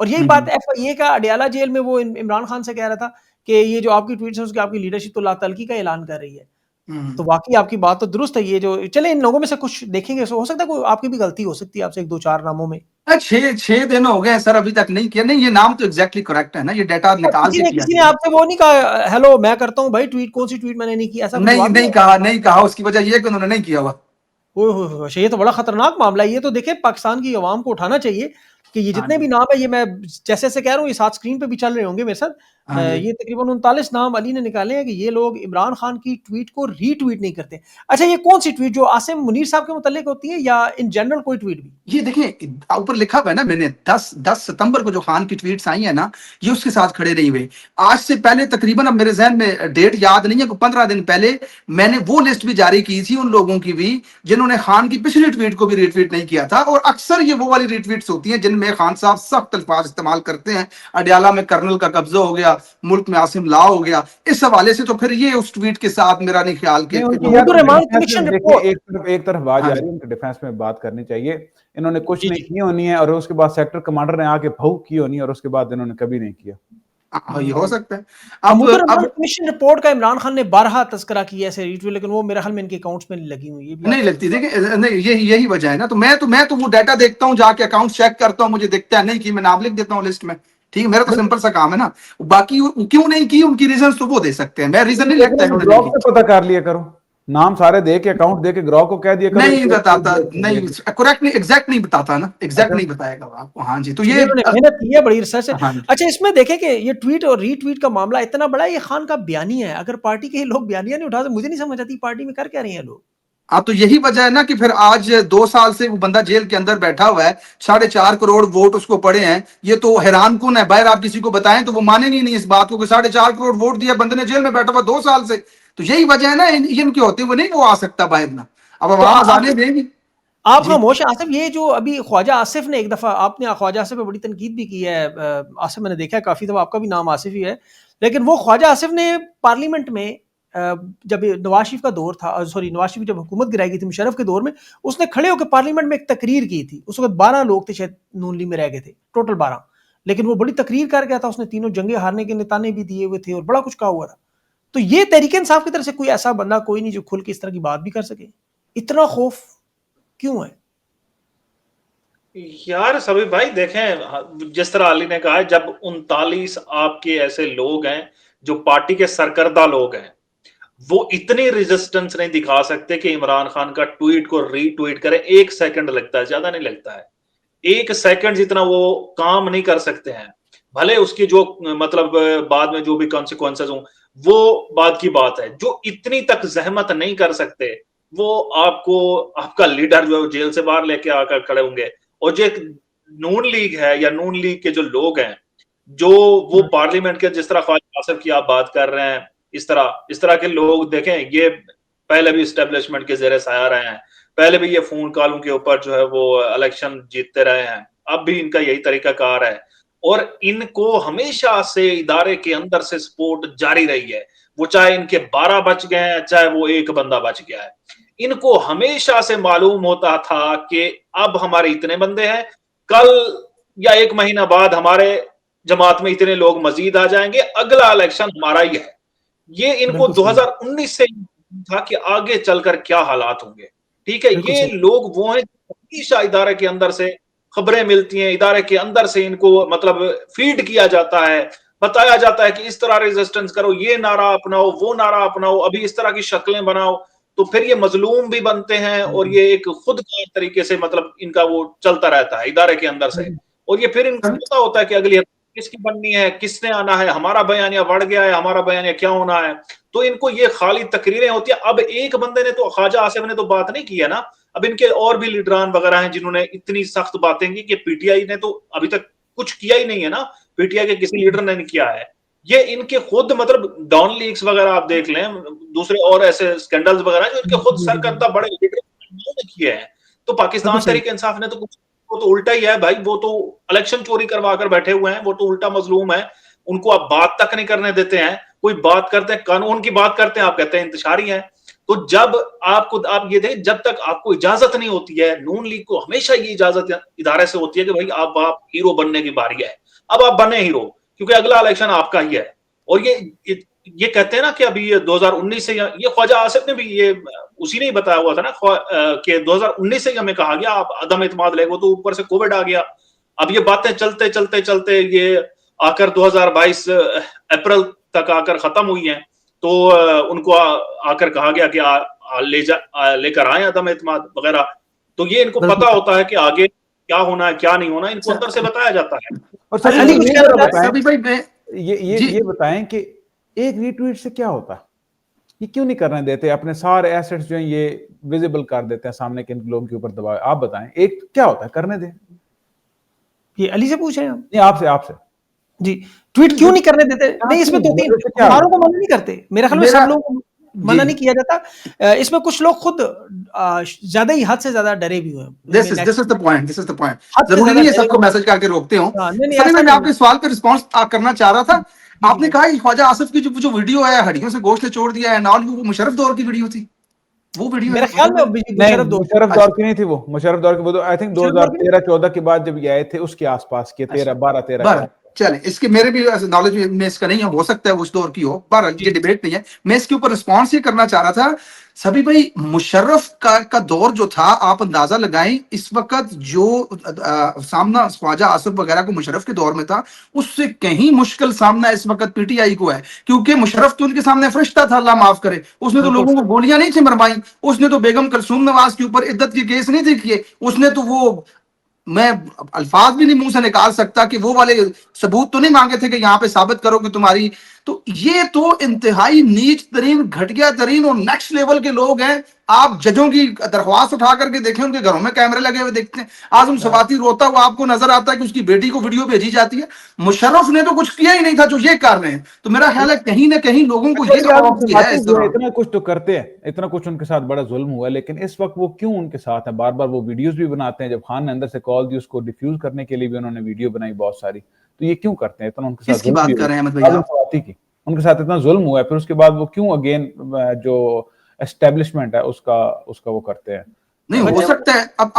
और यही बात FIA का अडियाला जेल में वो इमरान खान से कह रहा था कि ये जो आपकी ट्वीट्स हैं उसकी आपकी लीडरशिप तो लातलकी का ऐलान कर रही है। तो वाकई आपकी बात तो दुरुस्त है। ये जो चले इन लोगों में से कुछ देखेंगे, हो सकता है कोई आपकी भी गलती हो सकती है आपसे 1-2-4 नामों में। 6 दिन हो गए सर, अभी तक नहीं किया। नहीं, ये नाम तो एग्जैक्टली करेक्ट है ना, ये डेटा निकाल के किया। किसी ने आपसे वो नहीं कहा हेलो मैं करता हूँ भाई ट्वीट, कौन सी ट्वीट मैंने नहीं की, ऐसा नहीं कहा। उसकी वजह ये कि उन्होंने नहीं किया हुआ। ये तो बड़ा खतरनाक मामला है। ये तो देखिए पाकिस्तान की आवाम को उठाना चाहिए कि ये जितने भी नाम है, ये मैं जैसे जैसे कह रहा हूँ ये साथ स्क्रीन पे भी चल रहे होंगे मेरे साथ, ये तकरीबन 39 नाम अली ने निकाले हैं कि ये लोग इमरान खान की ट्वीट को रीट्वीट नहीं करते। अच्छा, ये कौन सी ट्वीट जो आसिम मुनीर साहब के मुतालिक होती है या इन जनरल कोई ट्वीट भी? ये देखें ऊपर लिखा हुआ है ना, मैंने 10 सितंबर को जो खान की ट्वीट्स आई है ना, ये उसके साथ खड़े नहीं हुए। आज से पहले तकरीबन, अब मेरे जहन में डेट याद नहीं है, 15 दिन पहले मैंने वो लिस्ट भी जारी की थी उन लोगों की भी जिन्होंने खान की पिछली ट्वीट को भी रिट्वीट नहीं किया था। और अक्सर ये वो वाली रिट्वीट्स होती हैं जिनमें खान साहब सख्त अल्फाज इस्तेमाल करते हैं। अडियाला में कर्नल का कब्जा हो गया, मुल्क में आसिम ला हो गया, इस हवाले से तो फिर ये उस ट्वीट के साथ मेरा नहीं ख्याल के एक तरफ बात जा रही है, उनके डिफेंस में बात करनी चाहिए। इन्होंने कुछ नहीं की होनी है और उसके बाद सेक्टर कमांडर ने आके भाव की होनी है और उसके बाद इन्होंने कभी नहीं किया। ये हो सकता है। अब कमीशन रिपोर्ट का इमरान खान ने 12 तस्करा किया ऐसे रीट्वीट, लेकिन वो मेरे ख्याल में इनके अकाउंट्स में नहीं लगी हुई है। नहीं लगती, देखिए नहीं, यही वजह है ना। तो मैं तो वो डाटा देखता हूँ, जाके अकाउंट चेक करता हूँ, मुझे दिखता है नहीं कि मैं नाम लिख देता हूँ लिस्ट में। ठीक है, मेरा तो सिंपल सा काम है ना। बाकी क्यों नहीं की, उनकी रीजन तो वो दे सकते हैं, मैं रीजन नहीं लगता है। पता कर लिया करो, नाम सारे दे के अकाउंट दे के ग्राहक को कह दिया करो। नहीं बताता, नहीं करेक्ट, नहीं एग्जैक्ट नहीं बताता ना, एग्जैक्ट नहीं बताएगा आपको। हाँ जी, तो ये मेहनत की है, बड़ी रिसर्च है। अच्छा, इसमें देखें कि ये ट्वीट और रीट्वीट का मामला इतना बड़ा है, ये खान का बयानिया है। अगर पार्टी के लोग बयानिया नहीं उठाते, मुझे नहीं समझ आती पार्टी में कर क्या रहे हैं लोग। तो यही वजह है ना कि फिर आज 2 साल से वो बंदा जेल के अंदर बैठा हुआ है, 4.5 करोड़ वोट उसको पड़े हैं। ये तो हैरान कुन है, बाहर आप किसी को बताएं तो वो मानेंगे नहीं इस बात को कि 4.5 करोड़ वोट दिया बंदे ने, जेल में बैठा हुआ 2 साल से। तो यही वजह है ना, इनके होते हुए नहीं वो आ सकता बाहर ना। अब आवाज आने देंगे। आप खामोश आसिफ, ये जो अभी ख्वाजा आसिफ ने एक दफा, आपने ख्वाजा आसिफ पे बड़ी तनकीद भी की है आसिफ, मैंने देखा है काफी दफा, आपका भी नाम आसिफ ही है, लेकिन वो ख्वाजा आसिफ ने पार्लियामेंट में जब नवाज शरीफ का दौर था, सॉरी नवाज शरीफ जब हुकूमत गिराई गई थी मुशर्रफ के दौर में, उसने खड़े होकर पार्लियामेंट में एक तकरीर की थी। उस वक्त 12 लोग थे शायद नून लीग में रह गए थे, टोटल 12, लेकिन वो बड़ी तकरीर कर गया था। उसने तीनों जंगे हारने के निताने भी दिए हुए थे और बड़ा कुछ कहा हुआ था। तो ये तहरीक इंसाफ की तरफ से कोई ऐसा बंदा कोई नहीं जो खुल के इस तरह की बात भी कर सके। इतना खौफ क्यों है यार? सभी भाई देखें, जिस तरह अली ने कहा है, जब 39 आपके ऐसे लोग हैं जो पार्टी के सरकर्दा लोग हैं, वो इतनी रेजिस्टेंस नहीं दिखा सकते कि इमरान खान का ट्वीट को रीट्वीट करें। 1 सेकंड लगता है, ज्यादा नहीं लगता है। 1 सेकंड जितना वो काम नहीं कर सकते हैं। भले उसकी जो मतलब बाद में जो भी कॉन्सिक्वेंसेस हो, वो बात की बात है। जो इतनी तक जहमत नहीं कर सकते, वो आपको आपका लीडर जो जेल से बाहर लेके आकर खड़े होंगे। और जो नून लीग है या नून लीग के जो लोग हैं, जो वो पार्लियामेंट के, जिस तरह ख्वाजा आसिफ की आप बात कर रहे हैं, इस तरह के लोग देखें, ये पहले भी एस्टेब्लिशमेंट के ज़ेरे साया रहे हैं, पहले भी ये फोन कॉलों के ऊपर जो है वो इलेक्शन जीतते रहे हैं, अब भी इनका यही तरीकाकार है। और इनको हमेशा से इदारे के अंदर से सपोर्ट जारी रही है, वो चाहे इनके 12 बच गए हैं, चाहे वो 1 बंदा बच गया है। इनको हमेशा से मालूम होता था कि अब हमारे इतने बंदे हैं, कल या 1 महीना बाद हमारे जमात में इतने लोग मजीद आ जाएंगे, अगला इलेक्शन हमारा ही है। ये इनको 2019 से था कि आगे चलकर क्या हालात होंगे। ठीक है, ये लोग वो हैं हमेशा इदारे के अंदर से खबरें मिलती हैं, इदारे के अंदर से इनको मतलब फीड किया जाता है, बताया जाता है कि इस तरह रेजिस्टेंस करो, ये नारा अपनाओ, वो नारा अपनाओ, अभी इस तरह की शक्लें बनाओ। तो फिर ये मजलूम भी बनते हैं और ये एक खुदकार तरीके से मतलब इनका वो चलता रहता है इदारे के अंदर से। और ये फिर इनको पता होता है कि अगली किसकी बननी है, किसने आना है, हमारा बयानिया बढ़ गया है, हमारा बयानिया क्या होना है। तो इनको ये खाली तकरीरें होती है। अब एक बंदे ने तो, ख्वाजा आसिफ ने तो बात नहीं की है ना, अब इनके और भी लीडरान वगैरह हैं जिन्होंने इतनी सख्त बातें की कि पीटीआई ने तो अभी तक कुछ किया ही नहीं है ना, पीटीआई के किसी लीडर ने नहीं किया है। ये इनके खुद मतलब डॉन लीक्स वगैरह आप देख लें, दूसरे और ऐसे स्कैंडल्स वगैरह जो इनके खुद सरकर्दा बड़े लीडर ने किए हैं। तो पाकिस्तान तहरीक इंसाफ ने तो कुछ वो तो उल्टा ही है भाई, वो तो इलेक्शन चोरी करवा कर बैठे हुए हैं, वो तो उल्टा मजलूम है, उनको आप बात तक नहीं करने देते हैं, कोई बात करते हैं, कानून की बात करते हैं, आप कहते हैं इंतशारी हैं। तो जब आप ये देखें, जब तक आपको इजाजत नहीं होती है, नून लीग को हमेशा ये इजाजत इदारे से होती है कि भाई अब आप हीरो बनने की बारी है, अब आप बने हीरो, क्योंकि अगला इलेक्शन आपका ही है। और ये कहते हैं ना कि अभी 2019 से ये ख्वाजा आसिफ ने भी ये उसी ने ही बताया हुआ था ना कि 2019 से हमें कहा गया आप अदम इत्माद ले, वो तो ऊपर से कोविड आ गया। अब ये बातें चलते चलते चलते ये आकर 2022 अप्रैल तक आकर खत्म हुई हैं, तो उनको आकर कहा गया कि लेकर आए अदम इत्माद वगैरह। तो ये इनको पता होता है कि आगे क्या होना है क्या नहीं होना, इनको अंदर से बताया जाता है। और सर अली कुछ कह रहा था? सभी भाई मैं ये बताएं कि एक रीट्वीट से क्या होता है, ये क्यों नहीं करने देते, अपने सारे एसेट्स जो हैं ये विजिबल कर देते हैं सामने के लोगों के ऊपर दबाव, आप बताएं एक क्या होता है, करने दें। ये अली से पूछ रहे हैं हम? नहीं, आपसे जी, ट्वीट क्यों नहीं करने देते? नहीं, इसमें दो तीन सारों को मना नहीं करते, मेरे ख्याल में सब लोगों को मना नहीं किया जाता। इसमें कुछ लोग खुद ज्यादा ही हद से ज्यादा डरे भी हुए। दिस इज द पॉइंट जरूरी नहीं है सबको मैसेज करके रोकते हो। सभी मैं आपके सवाल पे रिस्पांस करना चाह रहा था। आपने कहा ख्वाजा आसिफ की जो वीडियो है हड्डियों से गोश्त छोड़ दिया है, नाल वो मुशर्रफ दौर की वीडियो थी, वो वीडियो मेरे ख्याल में मुशर्रफ दौर की नहीं थी, वो मुशर्रफ दौर की, वो तो आई थिंक 2013-14 के बाद जब ये आए थे उसके आसपास के 13 चले। इसके मेरे भी नॉलेज में इसका नहीं हो सकता है उस दौर की हो, पर ये डिबेट नहीं है। मैं इसके ऊपर रिस्पांस ये करना चाह रहा था सभी भाई, मुशर्रफ का दौर जो था, आप अंदाजा लगाएं इस वक्त जो सामना ख्वाजा आसिफ वगैरह को मुशर्रफ के दौर में था, उससे कहीं मुश्किल सामना इस वक्त पीटीआई को है, क्योंकि मुशर्रफ तो उनके सामने फरिश्ता था, अल्लाह माफ करे। उसने तो लोगों को गोलियां नहीं थी मरवाई, उसने तो बेगम कलसूम नवाज के ऊपर इद्दत के केस नहीं थे किए, उसने तो वो, मैं अल्फाज भी नहीं मुंह से निकाल सकता कि वो वाले सबूत तो नहीं मांगे थे कि यहां पे साबित करो कि तुम्हारी, तो ये तो इंतहाई नीच तरीन, घटिया तरीन और नेक्स्ट लेवल के लोग हैं। आप जजों की दरख्वास्त उठा करके देखें, उनके घरों में कैमरे लगे हुए देखते हैं, आजम सवाती रोता हुआ आपको नजर आता है कि उसकी बेटी को वीडियो भेजी जाती है। मुशर्रफ ने तो कुछ किया ही नहीं था जो ये कर रहे हैं। तो मेरा ख्याल है कहीं ना कहीं लोगों को ये इतना कुछ तो करते हैं, इतना कुछ उनके साथ बड़ा जुल्म हुआ, लेकिन इस वक्त वो क्यों उनके साथ है, बार बार वो वीडियोस भी बनाते हैं। जब खान ने अंदर से कॉल दी, उसको डिफ्यूज करने के लिए भी उन्होंने वीडियो बनाई बहुत सारी, तो ये क्यों करते हैं इतना उनके साथ? बात कर रहे हैं आजम सवाती की, उनके साथ इतना जुल्म हुआ है, फिर उसके बाद वो क्यों अगेन जो एस्टेब्लिशमेंट है उसका वो करते हैं? नहीं हो सकता है अब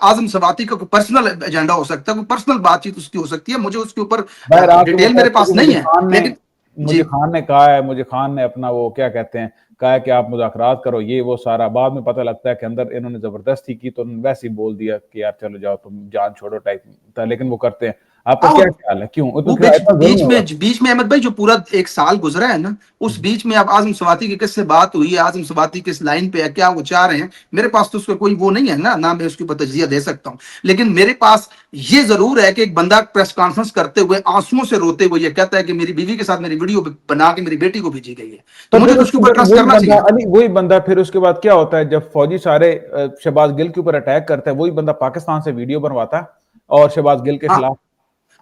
आजम सवाती का कोई पर्सनल एजेंडा हो सकता है, कोई पर्सनल बातचीत उसकी हो सकती है, मुझे उसके ऊपर डिटेल मेरे पास नहीं है। लेकिन मुझे खान ने कहा है, मुझे खान ने अपना वो क्या कहते हैं कहा है कि आप मुज़ाकरात करो, ये वो सारा, बाद में पता लगता है कि अंदर इन्होंने जबरदस्ती की, तो वैसे ही बोल दिया कि यार चलो जाओ तुम जान छोड़ो टाइप था, लेकिन वो करते हैं। आपका क्या ख्याल है, क्यों बीच में अहमद भाई जो पूरा एक साल गुजरा है ना, उस बीच में अब आजम सवाती की किससे बात हुई है, आजम सवाती किस लाइन पे है, क्या वो चाह रहे हैं, मेरे पास तो उसका कोई वो नहीं है ना मैं उसके ऊपर तजजिया दे सकता हूँ। लेकिन मेरे पास ये जरूर है कि एक बंदा प्रेस कॉन्फ्रेंस करते हुए आंसुओं से रोते हुए ये कहता है कि मेरी बीवी के साथ मेरी वीडियो बना के मेरी बेटी को भेजी गई है, तो मुझे उसके ऊपर ट्रस्ट करना चाहिए। वही बंदा फिर उसके बाद क्या होता है, जब फौजी सारे शहबाज गिल के ऊपर अटैक करता है, वही बंदा पाकिस्तान से वीडियो बनवाता है और शहबाज गिल के खिलाफ।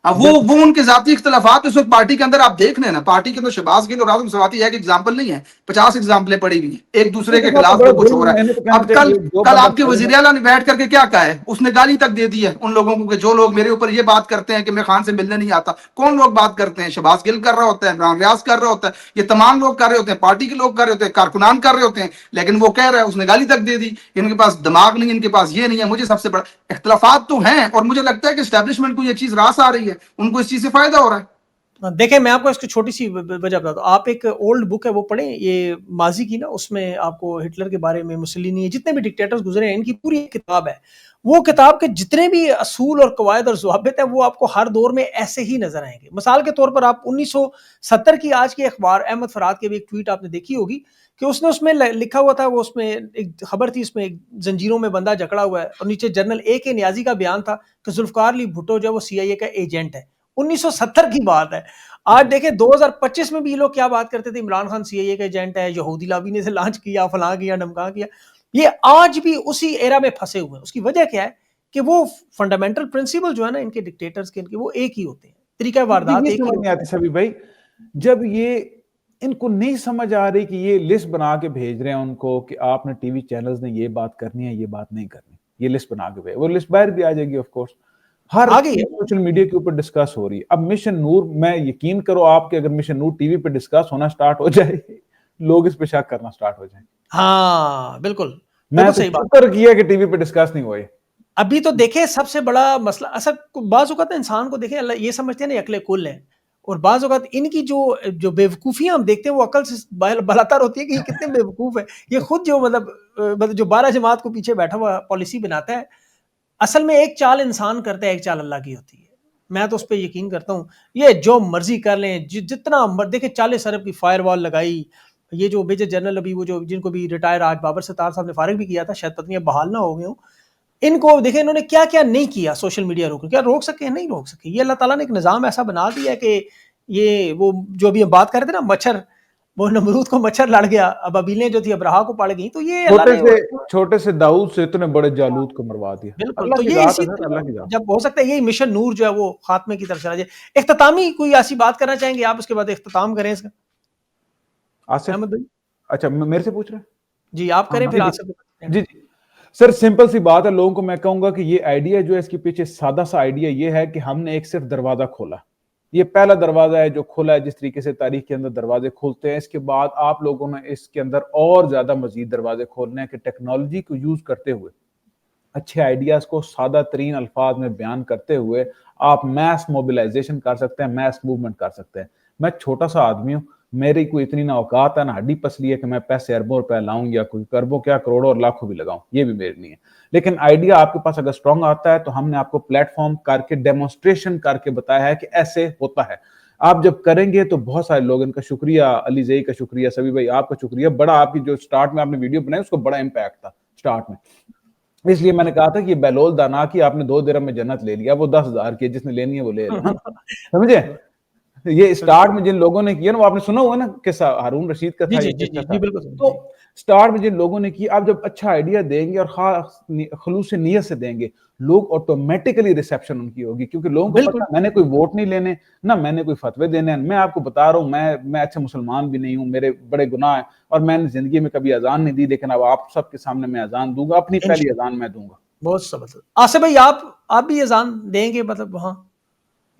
अब वो उनके जाती इख्तलाफात इस वक्त पार्टी के अंदर आप देख रहे हैं ना, पार्टी के अंदर शहबाज गिल और आजम सवाती एक एग्जांपल नहीं है, 50 एग्जांपलें पड़ी हुई हैं एक दूसरे के खिलाफ जो कुछ हो रहा है। अब कल आपके वजीर आला ने बैठ करके क्या कहा है, उसने गाली तक दे दी है उन लोगों को कि जो लोग मेरे ऊपर ये बात करते हैं कि मैं खान से मिलने नहीं आता। कौन लोग बात करते हैं? शहबाज गिल कर रहा होता है, इमरान रियाज कर रहा होता है, ये तमाम लोग कर रहे होते हैं, पार्टी के लोग कर रहे होते हैं, कारकुनान कर रहे होते हैं, लेकिन वो कह रहा है उसने गाली तक दे दी, इनके पास दिमाग नहीं, इनके पास ये नहीं है। मुझे सबसे बड़ा इख्तलाफात तो हैं और मुझे लगता है कि एस्टैब्लिशमेंट को ये चीज रास आ रही है, उनको इस चीज से फायदा हो रहा है। देखें, मैं आपको इसकी छोटी सी वजह बताता हूँ। आप एक ओल्ड बुक है वो पढ़ें, ये माजी की ना, उसमें आपको हिटलर के बारे में, मुसलिनी, जितने भी डिक्टेटर्स गुजरे हैं, इनकी पूरी किताब है। वो किताब के जितने भी असूल और कवायद और ज़वाबित हैं वो आपको हर दौर में ऐसे ही नजर आएंगे। मिसाल के तौर पर आप 1970 की आज की अखबार अहमद फराद की भी एक ट्वीट आपने देखी होगी कि उसने उसमें लिखा हुआ था, वो उसमें एक खबर थी, उसमें एक जंजीरों में बंदा जकड़ा हुआ है और नीचे जनरल ए.के. नियाजी का बयान था कि जुल्फकार अली भुट्टो जो है वो CIA का एजेंट है। 1970 की बात है। आज देखें 2025 में भी ये लोग क्या बात करते थे, इमरान खान CIA का एजेंट है, यहूदी लाबी ने से लॉन्च किया, फलां किया, ढमका किया। ये आज भी उसी एरा में फंसे हुए हैं। उसकी वजह क्या है कि वो फंडामेंटल प्रिंसिपल जो है ना इनके डिक्टेटर्स के, इनके वो एक ही होते हैं, तरीका वारदात एक ही आती सभी भाई। जब ये इनको नहीं समझ आ रही कि ये लिस्ट बना के भेज रहे हैं उनको कि आपने टीवी चैनल्स ने ये बात करनी है, ये बात नहीं करनी, ये लिस्ट बना के भेज, वो लिस्ट बाहर भी आ जाएगी ऑफ कोर्स, हर आ गई है। सोशल मीडिया के ऊपर डिस्कस हो रही है। अब मिशन नूर, मैं यकीन करो आपके अगर मिशन नूर टीवी पे डिस्कस होना स्टार्ट हो जाए, लोग इस पे शक करना स्टार्ट हो जाए। हाँ बिल्कुल, मैं बिल्कुल तो सही बात। शुक्र किया कि टीवी पे डिस्कस नहीं हुए। अभी तो देखे सबसे बड़ा मसला असल बाज़ औक़ात इंसान को देखे अल्लाह ये समझते हैं ना अक्ल कुल है, और बाज़ औक़ात इनकी जो बेवकूफ़ियाँ हम देखते हैं वो अकल से बलातर होती है कि ये कितने बेवकूफ़ है। ये खुद जो मतलब जो 12 जमात को पीछे बैठा हुआ पॉलिसी बनाता है, असल में एक चाल इंसान करता है, एक चाल अल्लाह की होती है। मैं तो उस पे यकीन करता हूँ। ये जो मर्ज़ी कर लें, जितना देखिए 40 अरब की फायरवॉल लगाई, ये जो मेजर जनरल अभी वो जो जिनको भी रिटायर आज बाबर सत्तार साहब ने फारिग भी किया था, शायद पता नहीं अब बहाल ना हो गए हों। इनको देखें इन्होंने क्या-क्या नहीं किया सोशल मीडिया रोक, क्या रोक सके? नहीं रोक सके। ये अल्लाह ताला ने एक निज़ाम ऐसा बना दिया है कि ये वो जो अभी हम बात कर रहे थे ना मच्छर, वो नमरूद को मच्छर लड़ गया, अब अबीलें जो थी अब्राहा को पड़ गई, तो ये अल्लाह ने छोटे से दाऊद से इतने बड़े जालूत को मरवा दिया। बिल्कुल, अल्लाह तो की ये ज़ात इसी है सर, अल्लाह की ज़ात। जब हो सकता है यही मिशन नूर जो है वो खात्मे की तरफ चला जाए। इख्तितामी कोई ऐसी बात करना चाहेंगे आप, उसके बाद इख्तिताम करें इसका? आसिफ, अहमद भाई? अच्छा मेरे से पूछ रहे हैं? जी, आप करें फिर जी, आसिफ को। जी, जी। सर सिंपल सी बात है, लोगों को मैं कहूंगा कि ये आइडिया जो है इसके पीछे सादा सा आइडिया ये है कि हमने एक सिर्फ दरवाजा खोला, ये पहला दरवाजा है जो खुला है। जिस तरीके से तारीख के अंदर दरवाजे खुलते हैं, इसके बाद आप लोगों ने इसके अंदर और ज्यादा मजीद दरवाजे खोलने हैं कि टेक्नोलॉजी को यूज करते हुए अच्छे आइडियाज को सादा तरीन अल्फाज में बयान करते हुए आप मैस मोबिलाइजेशन कर सकते हैं, मैस मूवमेंट कर सकते हैं। मैं छोटा सा आदमी हूँ, मेरी कोई इतनी ना औकात है ना हड्डी पसली है कि मैं पैसे अरबों रुपए लाऊं या कोई अरबों क्या करोड़ों और लाखों भी लगाऊं, ये भी मेरी नहीं है। लेकिन आइडिया आपके पास अगर स्ट्रांग आता है तो हमने आपको प्लेटफॉर्म करके डेमोन्स्ट्रेशन करके बताया है कि ऐसे होता है। आप जब करेंगे तो बहुत सारे लोग, इनका शुक्रिया, अली जई का शुक्रिया, सभी भाई आपका शुक्रिया, बड़ा आपकी जो स्टार्ट में आपने वीडियो बनाई उसको बड़ा इम्पैक्ट था स्टार्ट में, इसलिए मैंने कहा था कि ये बहलोल दाना की आपने 2 दिरहम में जन्नत ले लिया, वो 10,000 की, जिसने लेनी है वो ले लो, हाँ? समझे? ये स्टार्ट में जिन लोगों ने किया ना, वो आपने सुना हुआ ना किस्सा, हारून रशीद का जी, था, जी, ये जी, किस्सा जी, था। जी, बिल्कुल। तो स्टार्ट में जिन लोगों ने किया, आप जब अच्छा आइडिया देंगे और खास खलूस नीयत से देंगे, लोग ऑटोमेटिकली रिसेप्शन उनकी होगी, क्योंकि लोगों को बिल्कुल। पता है मैंने कोई वोट नहीं लेने, ना मैंने कोई फतवे देने हैं। मैं आपको बता रहा हूँ, मैं अच्छा मुसलमान भी नहीं हूँ, मेरे बड़े गुनाह हैं और मैंने जिंदगी में कभी अजान नहीं दी, लेकिन अब आप सबके सामने मैं अजान दूंगा, अपनी पहली अजान मैं दूंगा। बहुत जबरदस्त। आसिफ भाई आप भी अजान देंगे मतलब वहाँ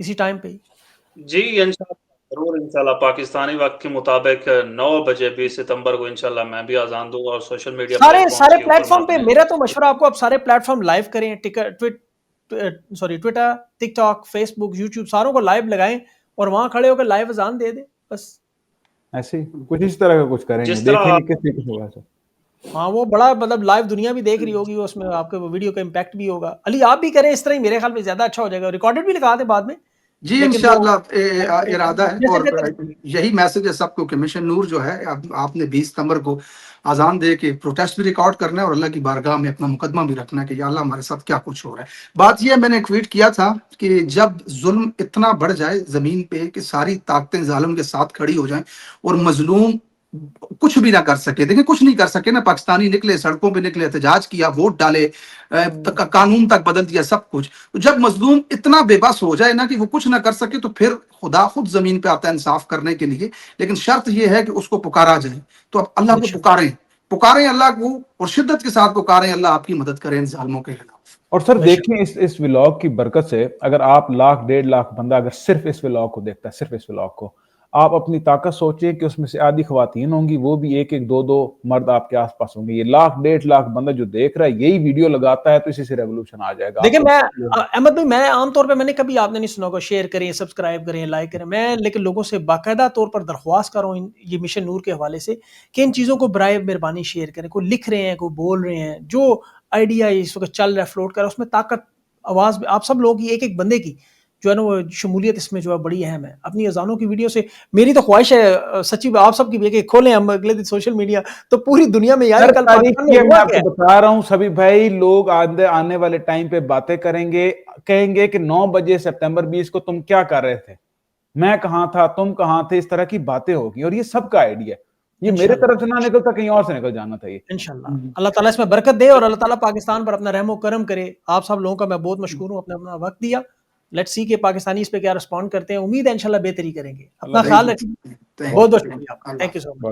इसी टाइम पे? जी इंशाल्लाह, जरूर इंशाल्लाह। पाकिस्तानी वक्त के मुताबिक 9 बजे 20 सितंबर को इंशाल्लाह मैं भी अजान दूंगा और सोशल मीडिया सारे प्लेटफॉर्म्स के ऊपर प्लेटफॉर्म पे मैं मेरा तो मशवरा आपको आप सारे प्लेटफॉर्म लाइव करें, ट्विटर, टिकटॉक, फेसबुक, यूट्यूब, सारों को लाइव लगाएं और वहां खड़े होकर लाइव अजान दे दें बस। ऐसे कुछ इस तरह का कुछ करेंगे, जिस तरह देखेंगे किस तरीके से होगा। हाँ वो बड़ा मतलब लाइव दुनिया भी देख रही होगी, उसमें आपके वीडियो का इम्पैक्ट भी होगा। अली आप भी करें इस तरह ही, मेरे ख्याल में ज्यादा अच्छा हो जाएगा। रिकॉर्डेड भी लगा दें बाद में, जी लेकिन वो इंशाअल्लाह इरादा है जैसे और बेहतर। यही मैसेज है सबको कि मिशन नूर जो है आपने 20 सितंबर को अजान दे के प्रोटेस्ट भी रिकॉर्ड करना है और अल्लाह की बारगाह में अपना मुकदमा भी रखना है कि या अल्लाह हमारे साथ क्या कुछ हो रहा है। बात यह मैंने एक ट्वीट किया था कि जब जुल्म इतना बढ़ जाए जमीन पे कि सारी ताकतें जालिम के साथ खड़ी हो जाएं और मजलूम कुछ भी ना कर सके, देखिए कुछ नहीं कर सके ना, पाकिस्तानी निकले सड़कों पे निकले, एहतजाज किया, वोट डाले, कानून तक बदल दिया, सब कुछ। तो जब मजलूम इतना बेबस हो जाए ना कि वो कुछ ना कर सके तो फिर खुदा खुद जमीन पे आता है इंसाफ करने के लिए, लेकिन शर्त यह है कि उसको पुकारा जाए। तो अब अल्लाह को पुकारें, पुकारें अल्लाह को और शिद्दत के साथ पुकारें, अल्लाह आपकी मदद करें इन जालिमों के खिलाफ। और सर देखिए इस व्लॉग की बरकत से अगर आप 1,00,000 1.5 लाख बंदा अगर सिर्फ इस व्लॉग को देखता है, सिर्फ इस व्लॉग को, आप अपनी ताकत सोचिए कि उसमें से आधी खवातीन होंगी, वो भी 1-1 2-2 मर्द आपके आसपास होंगे। ये 1,00,000 1.5 लाख बंदा जो देख रहा है यही वीडियो लगाता है तो इसी से रेवोल्यूशन आ जाएगा। देखिए मैं अहमद भाई, मैं आमतौर पे मैंने कभी आपने नहीं सुना होगा शेयर करें, सब्सक्राइब करें, लाइक करें, मैं लेकिन लोगों से बाकायदा तौर पर दरख्वास्त कर रहा हूँ ये मिशन नूर के हवाले से कि इन चीज़ों को बराए मेहरबानी शेयर करें। कोई लिख रहे हैं, कोई बोल रहे हैं, जो आइडिया इस वक्त चल रहा है, फ्लोट कर रहा है, उसमें ताकत आवाज़ आप सब लोगों की, एक एक बंदे की जो है ना वो शमूलियत इसमें जो है बड़ी अहम है। अपनी अजानों की वीडियो से मेरी तो ख्वाहिश है सच्ची आप सब की भी कि खोलें हम अगले दिन सोशल मीडिया, तो पूरी दुनिया में यार कल पाकिस्तान में मैं हुआ क्या आपको बता रहा हूँ सभी भाई, लोग आने वाले टाइम पे बातें करेंगे, कहेंगे कि 9 बजे सितंबर 20 को तुम क्या कर रहे थे, मैं कहाँ था, तुम कहाँ थे, इस तरह की बातें होगी। और ये सबका आइडिया, ये मेरे तरफ से ना निकलता, कहीं और से निकल जाना था ये। इंशाल्लाह अल्लाह ताला इसमें बरकत दे और अल्लाह ताला पाकिस्तान पर अपना रहमो करम करे। आप सब लोगों का मैं बहुत मशकूर हूँ, अपना अपना वक्त दिया। लेट्स सी के पाकिस्तानी इस पे क्या रिस्पॉन्ड करते हैं, उम्मीद है इंशाल्लाह बेहतरी करेंगे। अपना ख्याल रखिए, बहुत बहुत शुक्रिया, थैंक यू सो मच।